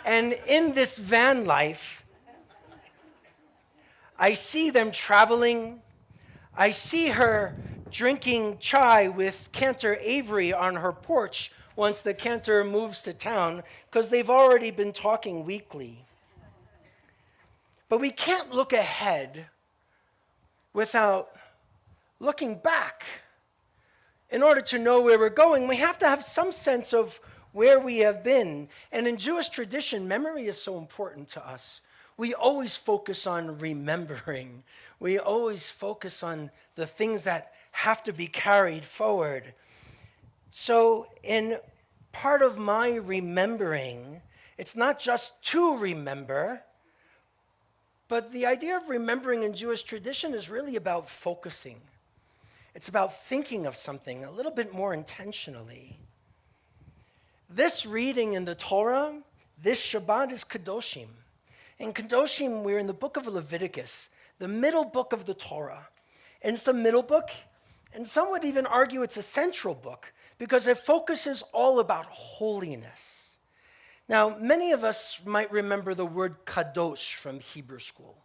And in this van life, I see them traveling. I see her drinking chai with Cantor Avery on her porch once the Cantor moves to town, because they've already been talking weekly. But we can't look ahead without looking back. In order to know where we're going, we have to have some sense of where we have been. And in Jewish tradition, memory is so important to us. We always focus on remembering. We always focus on the things that have to be carried forward. So in part of my remembering, it's not just to remember, but the idea of remembering in Jewish tradition is really about focusing. It's about thinking of something a little bit more intentionally. This reading in the Torah, this Shabbat, is Kedoshim. In Kedoshim, we're in the book of Leviticus, the middle book of the Torah. And it's the middle book, and some would even argue it's a central book, because it focuses all about holiness. Now, many of us might remember the word kadosh from Hebrew school.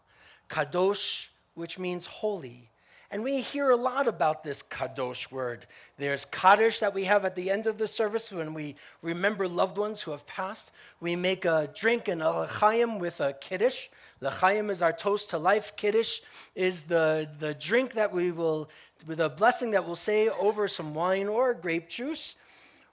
Kadosh, which means holy. And we hear a lot about this kadosh word. There's kaddish that we have at the end of the service when we remember loved ones who have passed. We make a drink and a l'chaim with a kiddush. L'chaim is our toast to life. Kiddush is the drink that we will, with a blessing that we'll say over some wine or grape juice.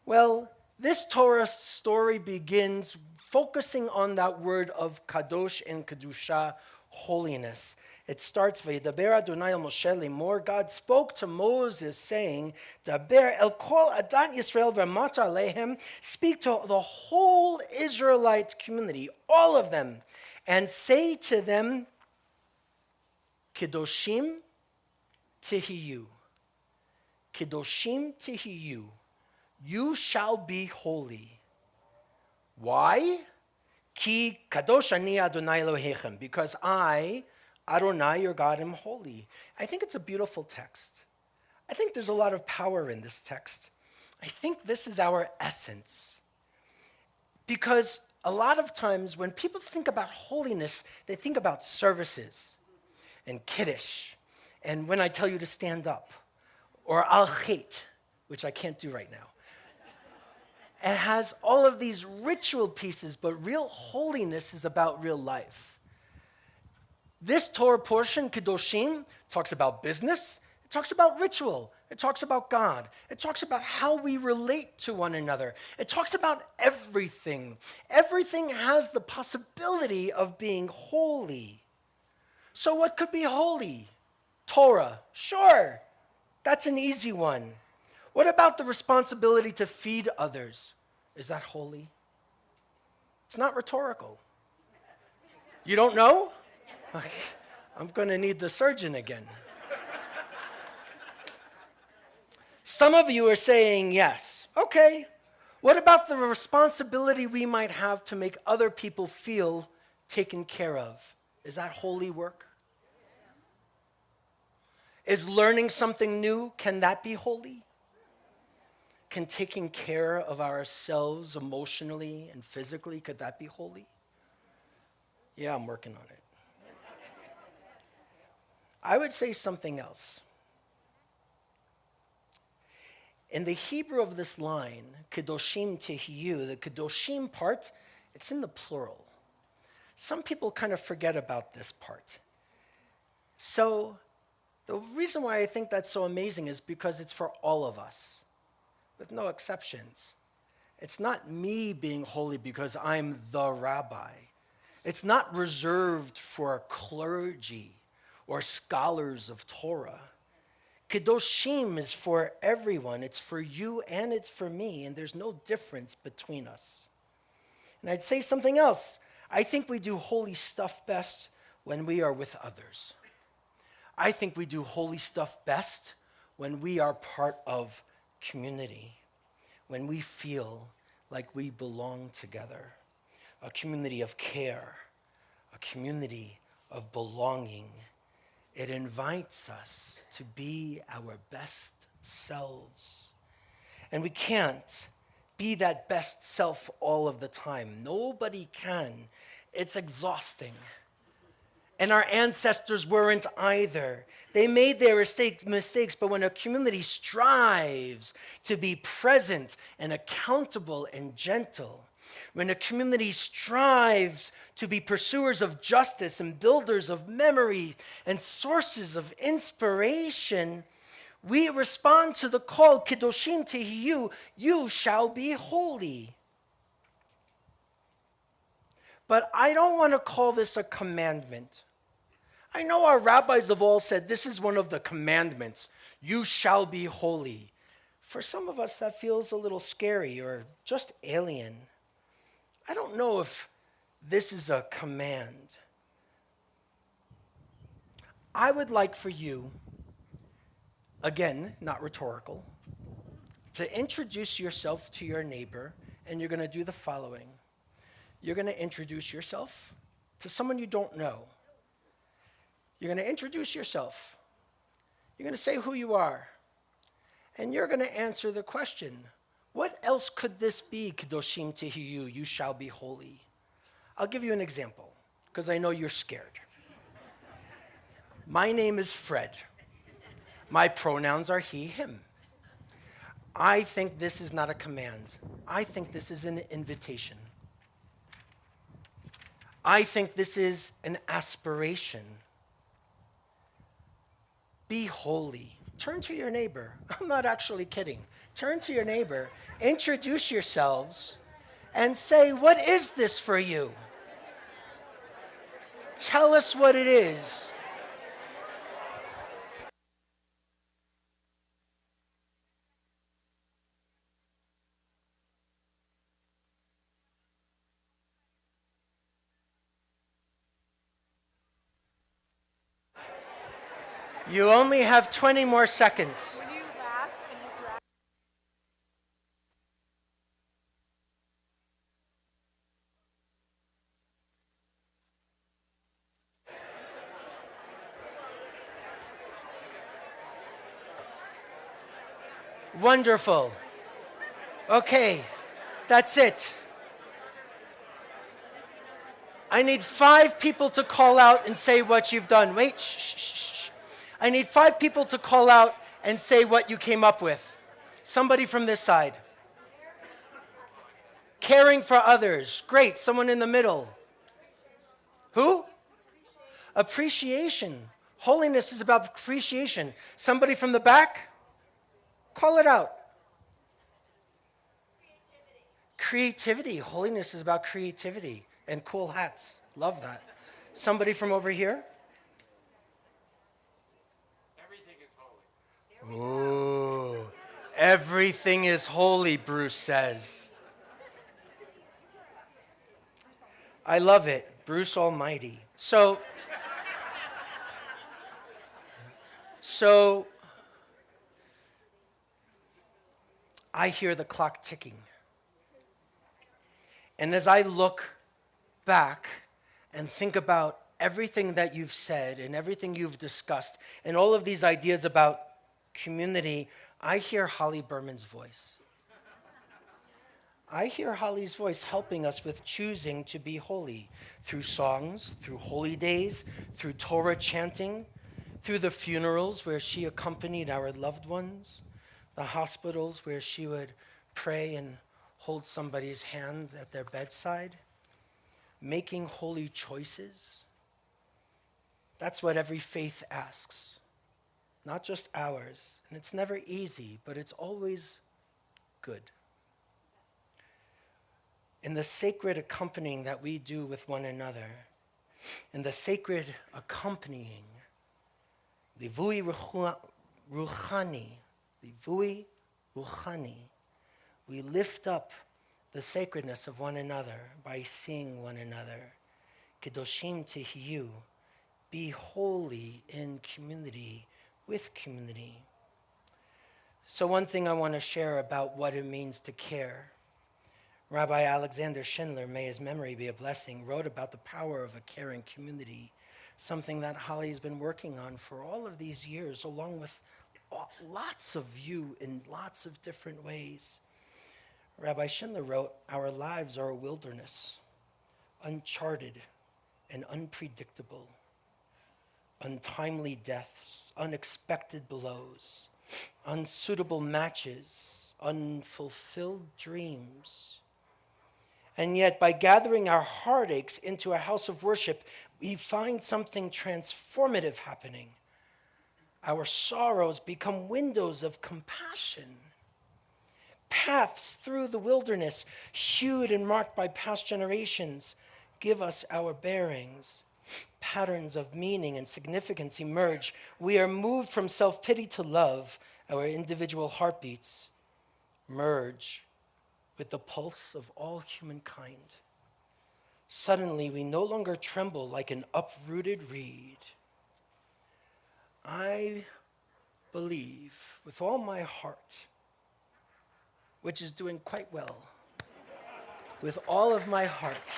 Well, this Torah story begins focusing on that word of kadosh and kedusha, holiness. It starts, V'yidaber Adonai el Moshe lemor. God spoke to Moses, saying, Daber el kol adat Yisrael v'amata alehem. Speak to the whole Israelite community, all of them, and say to them, Kedoshim tihiyu. Kedoshim tihiyu. You shall be holy. Why? Ki kadosh ani Adonai Elohechem. Because I Adonai, your God, am holy. I think it's a beautiful text. I think there's a lot of power in this text. I think this is our essence. Because a lot of times when people think about holiness, they think about services and kiddush, and when I tell you to stand up, or al chet, which I can't do right now. It has all of these ritual pieces, but real holiness is about real life. This Torah portion, Kedoshim, talks about business, it talks about ritual, it talks about God, it talks about how we relate to one another, it talks about everything. Everything has the possibility of being holy. So what could be holy? Torah, sure, that's an easy one. What about the responsibility to feed others? Is that holy? It's not rhetorical. You don't know? I'm going to need the surgeon again. Some of you are saying yes. Okay. What about the responsibility we might have to make other people feel taken care of? Is that holy work? Is learning something new, can that be holy? Can taking care of ourselves emotionally and physically, could that be holy? Yeah, I'm working on it. I would say something else. In the Hebrew of this line, Kedoshim Tehiyu, the Kedoshim part, it's in the plural. Some people kind of forget about this part. So the reason why I think that's so amazing is because it's for all of us, with no exceptions. It's not me being holy because I'm the rabbi. It's not reserved for clergy or scholars of Torah. Kedoshim is for everyone. It's for you and it's for me, and there's no difference between us. And I'd say something else. I think we do holy stuff best when we are with others. I think we do holy stuff best when we are part of community, when we feel like we belong together, a community of care, a community of belonging. It invites us to be our best selves. And we can't be that best self all of the time. Nobody can. It's exhausting. And our ancestors weren't either. They made their mistakes, but when a community strives to be present and accountable and gentle, when a community strives to be pursuers of justice and builders of memory and sources of inspiration, we respond to the call, Kedoshim Tehiyu, you shall be holy. But I don't want to call this a commandment. I know our rabbis have all said this is one of the commandments. You shall be holy. For some of us, that feels a little scary or just alien. I don't know if this is a command. I would like for you, again, not rhetorical, to introduce yourself to your neighbor, and you're going to do the following. You're going to introduce yourself to someone you don't know. You're going to introduce yourself. You're going to say who you are. And you're going to answer the question, what else could this be, Kedoshim Tehiyu, you shall be holy? I'll give you an example, because I know you're scared. My name is Fred. My pronouns are he, him. I think this is not a command. I think this is an invitation. I think this is an aspiration. Be holy. Turn to your neighbor. I'm not actually kidding. Turn to your neighbor, introduce yourselves, and say, what is this for you? Tell us what it is. You only have 20 more seconds. When you laugh and you grab. Wonderful. Okay, that's it. I need 5 people to call out and say what you've done. Wait, shh, shh, shh, shh. I need 5 people to call out and say what you came up with. Somebody from this side. Caring for others. Great, someone in the middle. Who? Appreciation. Holiness is about appreciation. Somebody from the back? Call it out. Creativity. Holiness is about creativity and cool hats. Love that. Somebody from over here? Everything is holy. Ooh. Everything is holy, Bruce says. I love it. Bruce Almighty. So I hear the clock ticking. And as I look back and think about everything that you've said and everything you've discussed and all of these ideas about community, I hear Holli Berman's voice. I hear Holli's voice helping us with choosing to be holy through songs, through holy days, through Torah chanting, through the funerals where she accompanied our loved ones, the hospitals where she would pray and hold somebody's hand at their bedside, making holy choices. That's what every faith asks, not just ours. And it's never easy, but it's always good. In the sacred accompanying that we do with one another, in the sacred accompanying, livui ruchani, we lift up the sacredness of one another by seeing one another. Kedoshim tihiyu, be holy in community, with community. So one thing I want to share about what it means to care. Rabbi Alexander Schindler, may his memory be a blessing, wrote about the power of a caring community, something that Holli's been working on for all of these years, along with lots of you in lots of different ways. Rabbi Schindler wrote, our lives are a wilderness, uncharted and unpredictable, untimely deaths, unexpected blows, unsuitable matches, unfulfilled dreams. And yet, by gathering our heartaches into a house of worship, we find something transformative happening. Our sorrows become windows of compassion. Paths through the wilderness, hewed and marked by past generations, give us our bearings. Patterns of meaning and significance emerge. We are moved from self-pity to love. Our individual heartbeats merge with the pulse of all humankind. Suddenly, we no longer tremble like an uprooted reed. I believe with all my heart, which is doing quite well, with all of my heart,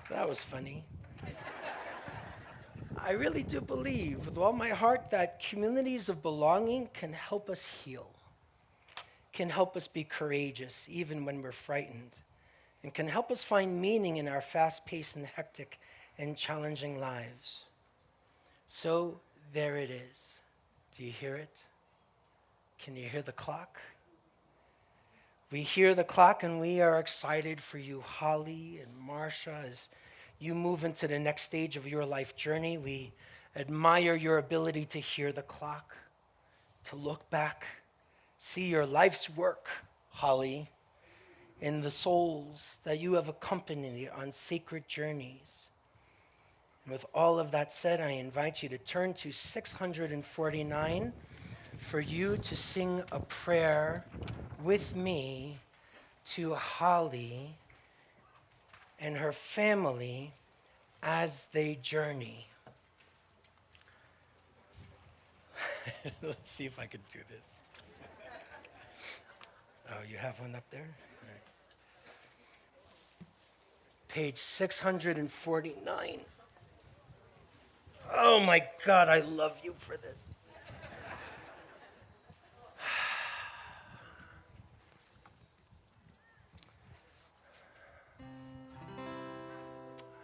that was funny. I really do believe with all my heart that communities of belonging can help us heal, can help us be courageous even when we're frightened, and can help us find meaning in our fast-paced and hectic and challenging lives. So there it is. Do you hear it? Can you hear the clock? We hear the clock and we are excited for you, Holli and Marcia, as you move into the next stage of your life journey. We admire your ability to hear the clock, to look back, see your life's work, Holli, in the souls that you have accompanied on sacred journeys. And with all of that said, I invite you to turn to 649 for you to sing a prayer with me to Holli and her family as they journey. Let's see if I can do this. Oh, you have one up there? All right. Page 649. Oh my God, I love you for this.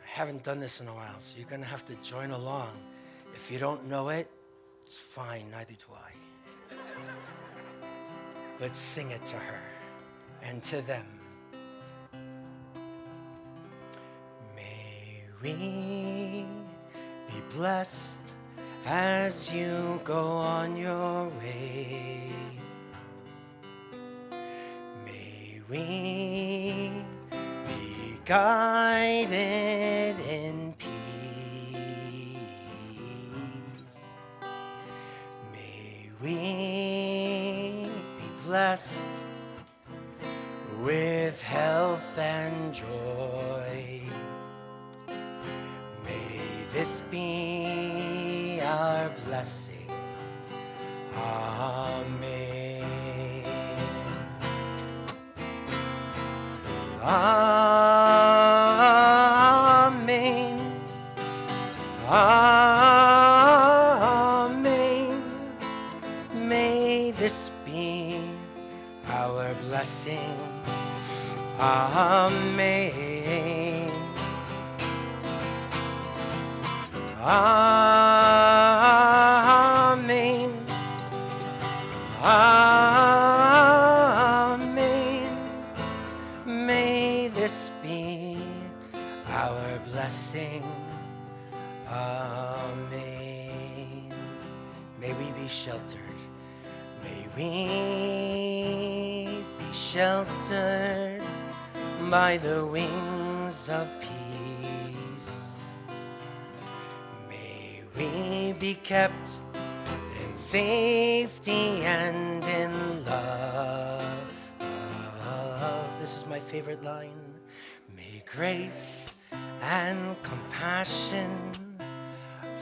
I haven't done this in a while, so you're going to have to join along. If you don't know it, it's fine, neither do I. Let's sing it to her and to them. May we be blessed as you go on your way. May we be guided in peace. May we be blessed with health and joy. May this be our blessing. Amen. Amen. Amen. May this be our blessing. Amen. Amen. Amen. May this be our blessing. Amen. May we be sheltered. May we be sheltered by the wings of peace. May we be kept in safety and in love. This is my favorite line. May grace and compassion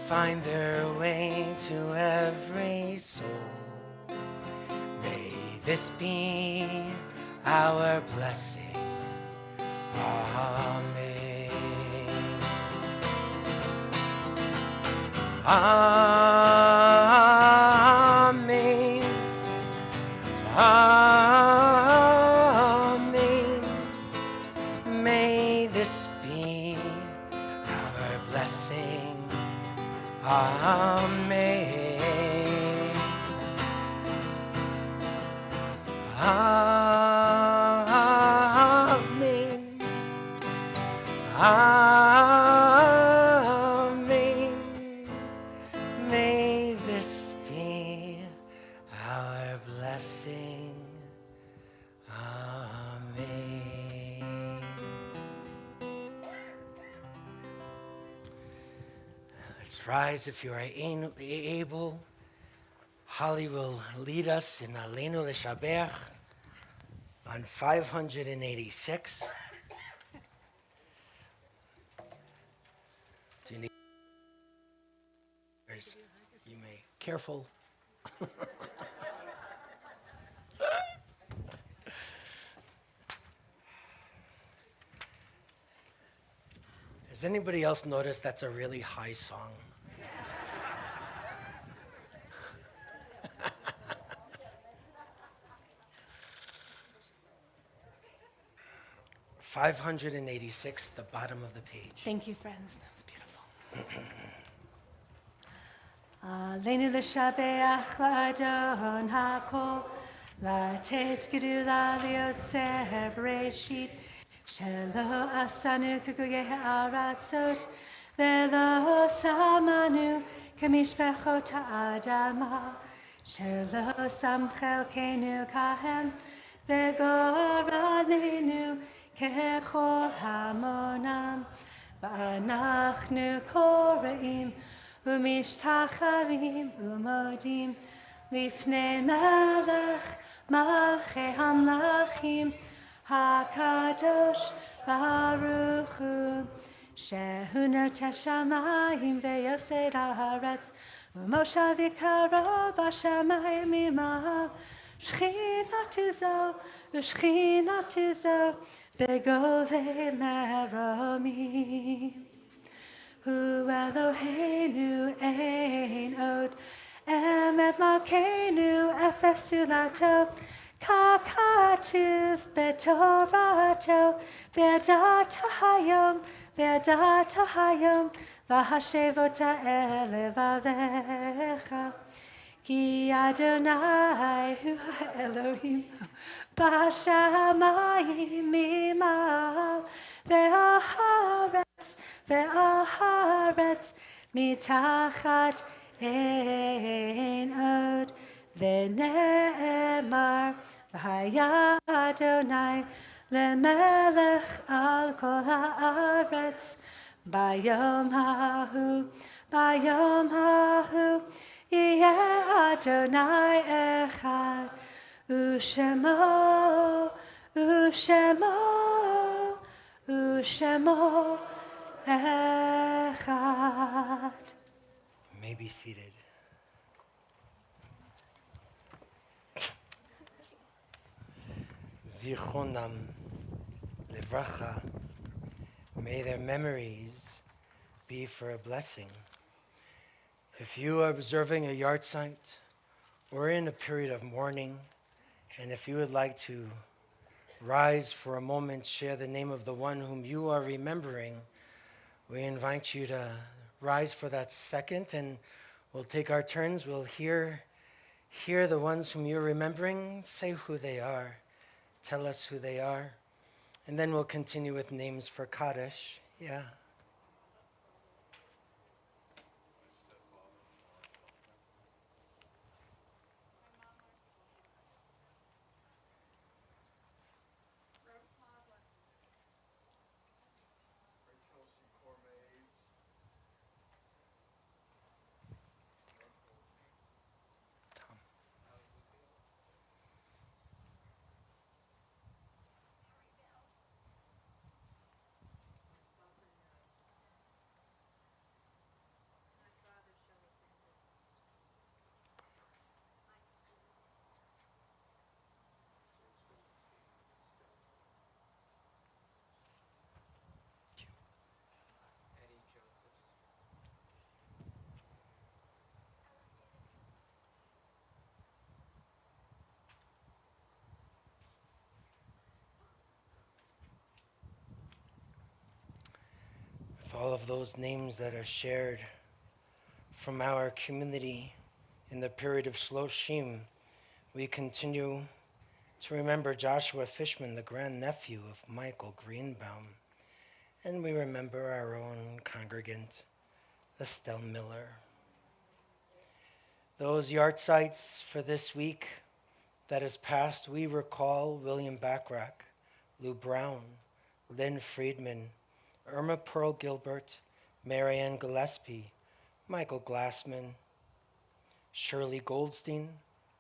find their way to every soul. May this be our blessing. Amen. Amen. Amen. May this be our blessing. Amen. Amen. Amen. May this be our blessing. Amen. Let's rise if you are able. Holli will lead us in Aleinu L'Shabbat on 586. Do you need? You may. Careful. Has anybody else noticed that's a really high song? 586, the bottom of the page. Thank you, friends. That was beautiful. Aleinu l'shabeach l'adon hakol, לתת גדולה ליוצר בראשית, שלא עשנו כגויי הארצות, ולא שמנו כמשפחות האדמה, שלא שם חלקנו כהם, וגורלנו ככל המונם, ואנחנו קוראים ומשתחווים ומודים לפני מלך מלכי המלכים הקדוש ברוך הוא, שהוא נוטה שמיים ויוסד הארץ, ומושב יקרו בשמיים ממעל, שכינתו זו בגובה מרומים. Hu Eloheinu ein od. Emet Malkeinu efes ulato. Kakatuv betorato. Vedata hayom. Vedata hayom. Vahashevota elevavecha. Ki Adonai hu Elohim b'shamayim mimal ve'aharetz mitachat ein od ve'ne'emar v'haya Adonai lemelech al kol haaretz bayom hahu Yeh Adonai echad, u'shemo echad. You may be seated. Zichronam livracha. May their memories be for a blessing. If you are observing a yahrzeit or in a period of mourning, and if you would like to rise for a moment, share the name of the one whom you are remembering, we invite you to rise for that second, and we'll take our turns. We'll hear the ones whom you're remembering, say who they are, tell us who they are, and then we'll continue with names for Kaddish. Yeah. All of those names that are shared from our community in the period of Shloshim, we continue to remember Joshua Fishman, the grandnephew of Michael Greenbaum, and we remember our own congregant, Estelle Miller. Those yahrzeits for this week that has passed, we recall William Backrack, Lou Brown, Lynn Friedman, Irma Pearl Gilbert, Marianne Gillespie, Michael Glassman, Shirley Goldstein,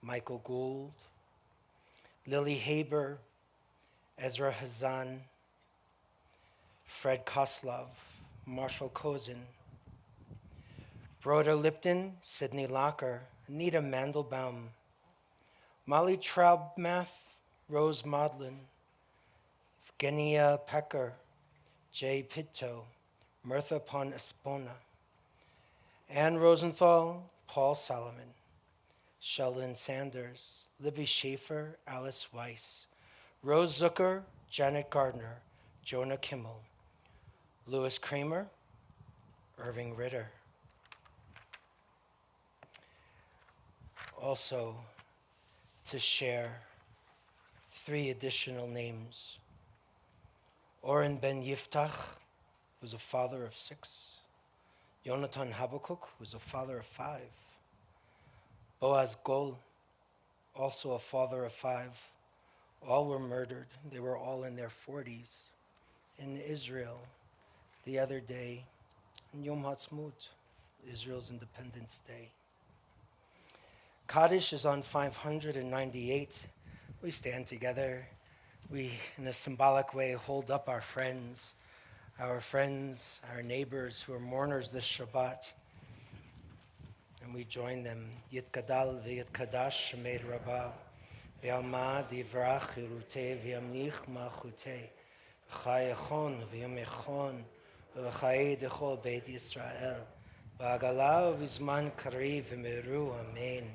Michael Gould, Lily Haber, Ezra Hazan, Fred Koslov, Marshall Kozin, Broda Lipton, Sidney Locker, Anita Mandelbaum, Molly Traubmath, Rose Modlin, Evgenia Pecker, Jay Pitto, Mirtha Pon Espona, Ann Rosenthal, Paul Solomon, Sheldon Sanders, Libby Schaefer, Alice Weiss, Rose Zucker, Janet Gardner, Jonah Kimmel, Louis Kramer, Irving Ritter. Also to share 3 additional names. Oren Ben Yiftach, who's a father of 6. Yonatan Habakkuk, who's a father of 5. Boaz Gol, also a father of 5. All were murdered. They were all in their 40s in Israel the other day, on Yom Ha'atzmaut, Israel's Independence Day. Kaddish is on 598. We stand together. We, in a symbolic way, hold up our friends, our neighbors who are mourners this Shabbat. And we join them. Yitkadal v'yitkadash shemed rabbah, v'yalma divrach yiruteh v'yamnich malchuteh, v'chayachon v'yamechon, v'chai dechol beit Yisrael. Ba'agala u'vizman kariv v'meru, amen.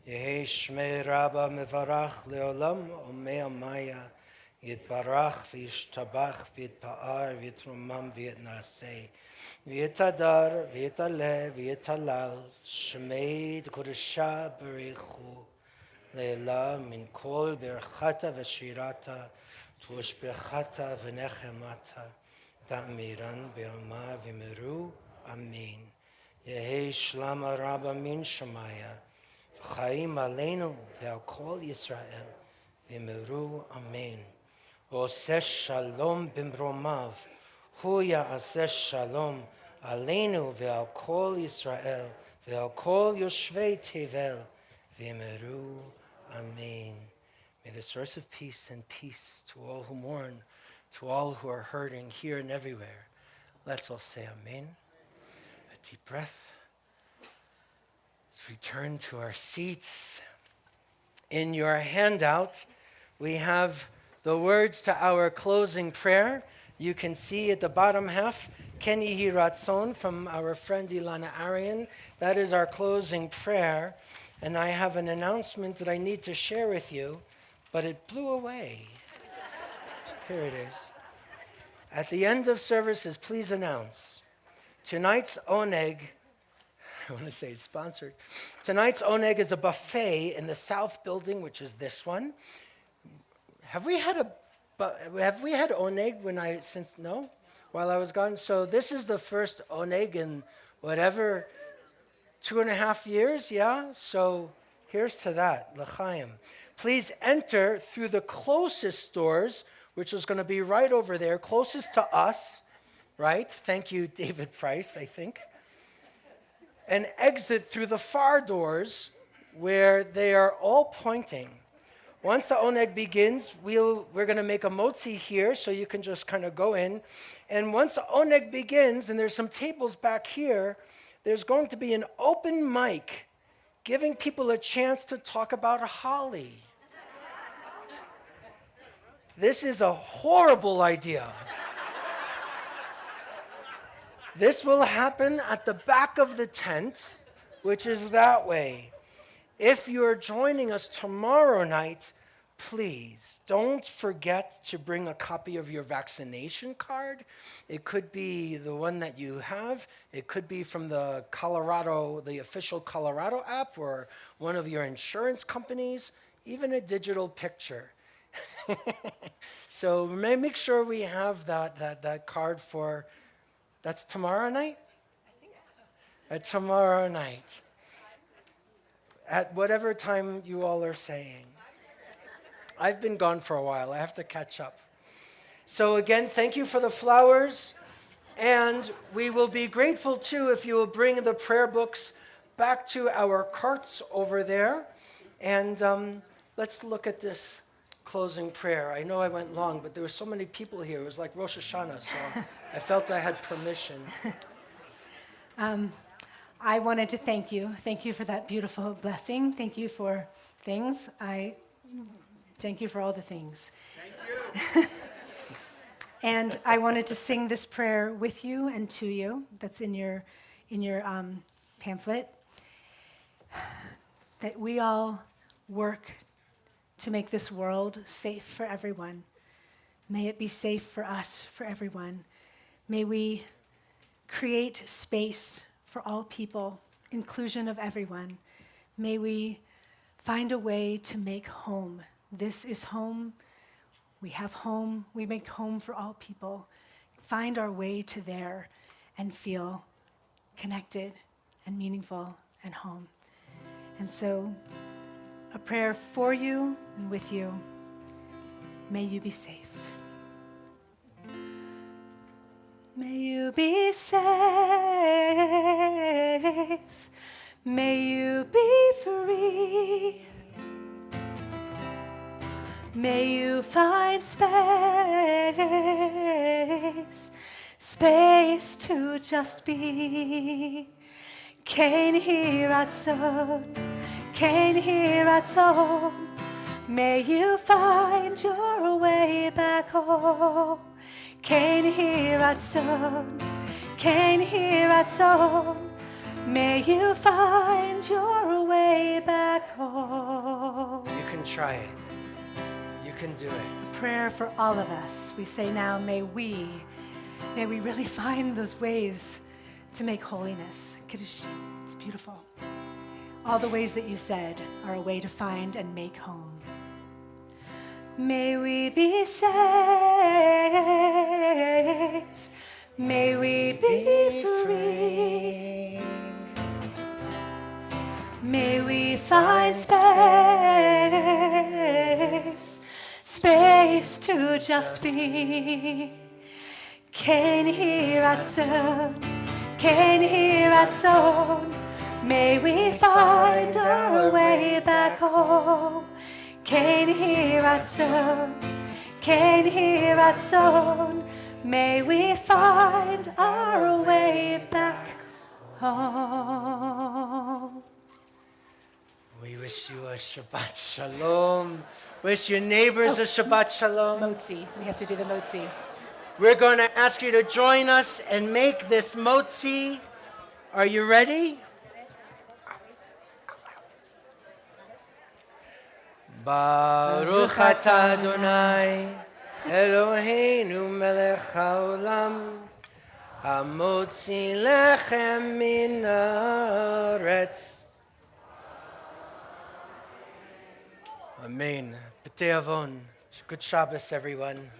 Yehi shmei rabba mevarach leolam omei amaya. Yitbarach v'yishtabach v'yitpa'ar v'yitrumam v'yitnaseh. V'yitadar v'yitaleh v'yitalal. Shmei d'kodesha b'reichu. Leila min kol berchata v'shirata. Tush berchata v'nechemata. Ta'miran be'ama v'meru. Amen. Yehi shlama rabba min shamaya. V'chaim aleinu ve'al kol Yisrael. V'meru. Amen. Oseh shalom b'mromav. Hu ya'aseh shalom aleinu ve'al kol Yisrael. Ve'al kol yoshvei tevel. V'meru. Amen. May the source of peace and peace to all who mourn, to all who are hurting here and everywhere. Let's all say amen. A deep breath. Let's return to our seats. In your handout, we have the words to our closing prayer. You can see at the bottom half, Ken Yehi Ratzon from our friend Ilana Arian. That is our closing prayer. And I have an announcement that I need to share with you, but it blew away. Here it is. At the end of services, please announce, tonight's oneg, I want to say it's sponsored. Tonight's oneg is a buffet in the South Building, which is this one. Have we had oneg while I was gone? So this is the first oneg in whatever, 2.5 years, yeah? So here's to that, l'chaim. Please enter through the closest doors, which is going to be right over there, closest to us, right? Thank you, David Price, I think. And exit through the far doors where they are all pointing. Once the oneg begins, we're going to make a motzi here, so you can just kind of go in. And once the oneg begins, and there's some tables back here, there's going to be an open mic giving people a chance to talk about Holli. This is a horrible idea. This will happen at the back of the tent, which is that way. If you're joining us tomorrow night, please don't forget to bring a copy of your vaccination card. It could be the one that you have. It could be from the official Colorado app, or one of your insurance companies, even a digital picture. So make sure we have that card for, that's tomorrow night? I think so. At tomorrow night. At whatever time you all are saying. I've been gone for a while. I have to catch up. So again, thank you for the flowers. And we will be grateful too if you will bring the prayer books back to our carts over there. And let's look at this closing prayer. I know I went long, but there were so many people here. It was like Rosh Hashanah, so I felt I had permission. I wanted to thank you. Thank you for that beautiful blessing. Thank you for things. Thank you for all the things. Thank you. And I wanted to sing this prayer with you and to you. That's in your pamphlet. That we all work to make this world safe for everyone. May it be safe for us, for everyone. May we create space for all people, inclusion of everyone. May we find a way to make home. This is home. We have home. We make home for all people. Find our way to there and feel connected and meaningful and home. And so, a prayer for you and with you. May you be safe. May you be safe. May you be free. May you find space to just be. Kein hiratzon, kein hiratzon. May you find your way back home. Kein hiratzon, Kein Hiratzon, may you find your way back home. You can try it. You can do it. Prayer for all of us. We say now, may we really find those ways to make holiness. Kiddush, it's beautiful. All the ways that you said are a way to find and make home. May we be safe. May we be free. May we find space to just be. Kein Hiratzon, Kein Hiratzon, may we find our way back home. Kein Hiratzon, Kein Hiratzon, may we find our way back home. We wish you a Shabbat Shalom. Wish your neighbors a Shabbat Shalom. Motzi, we have to do the motzi. We're going to ask you to join us and make this motzi. Are you ready? Baruch atah Adonai, Eloheinu melech haolam, hamotzi lechem min haaretz. Amen. B'tei avon. Good Shabbos, everyone.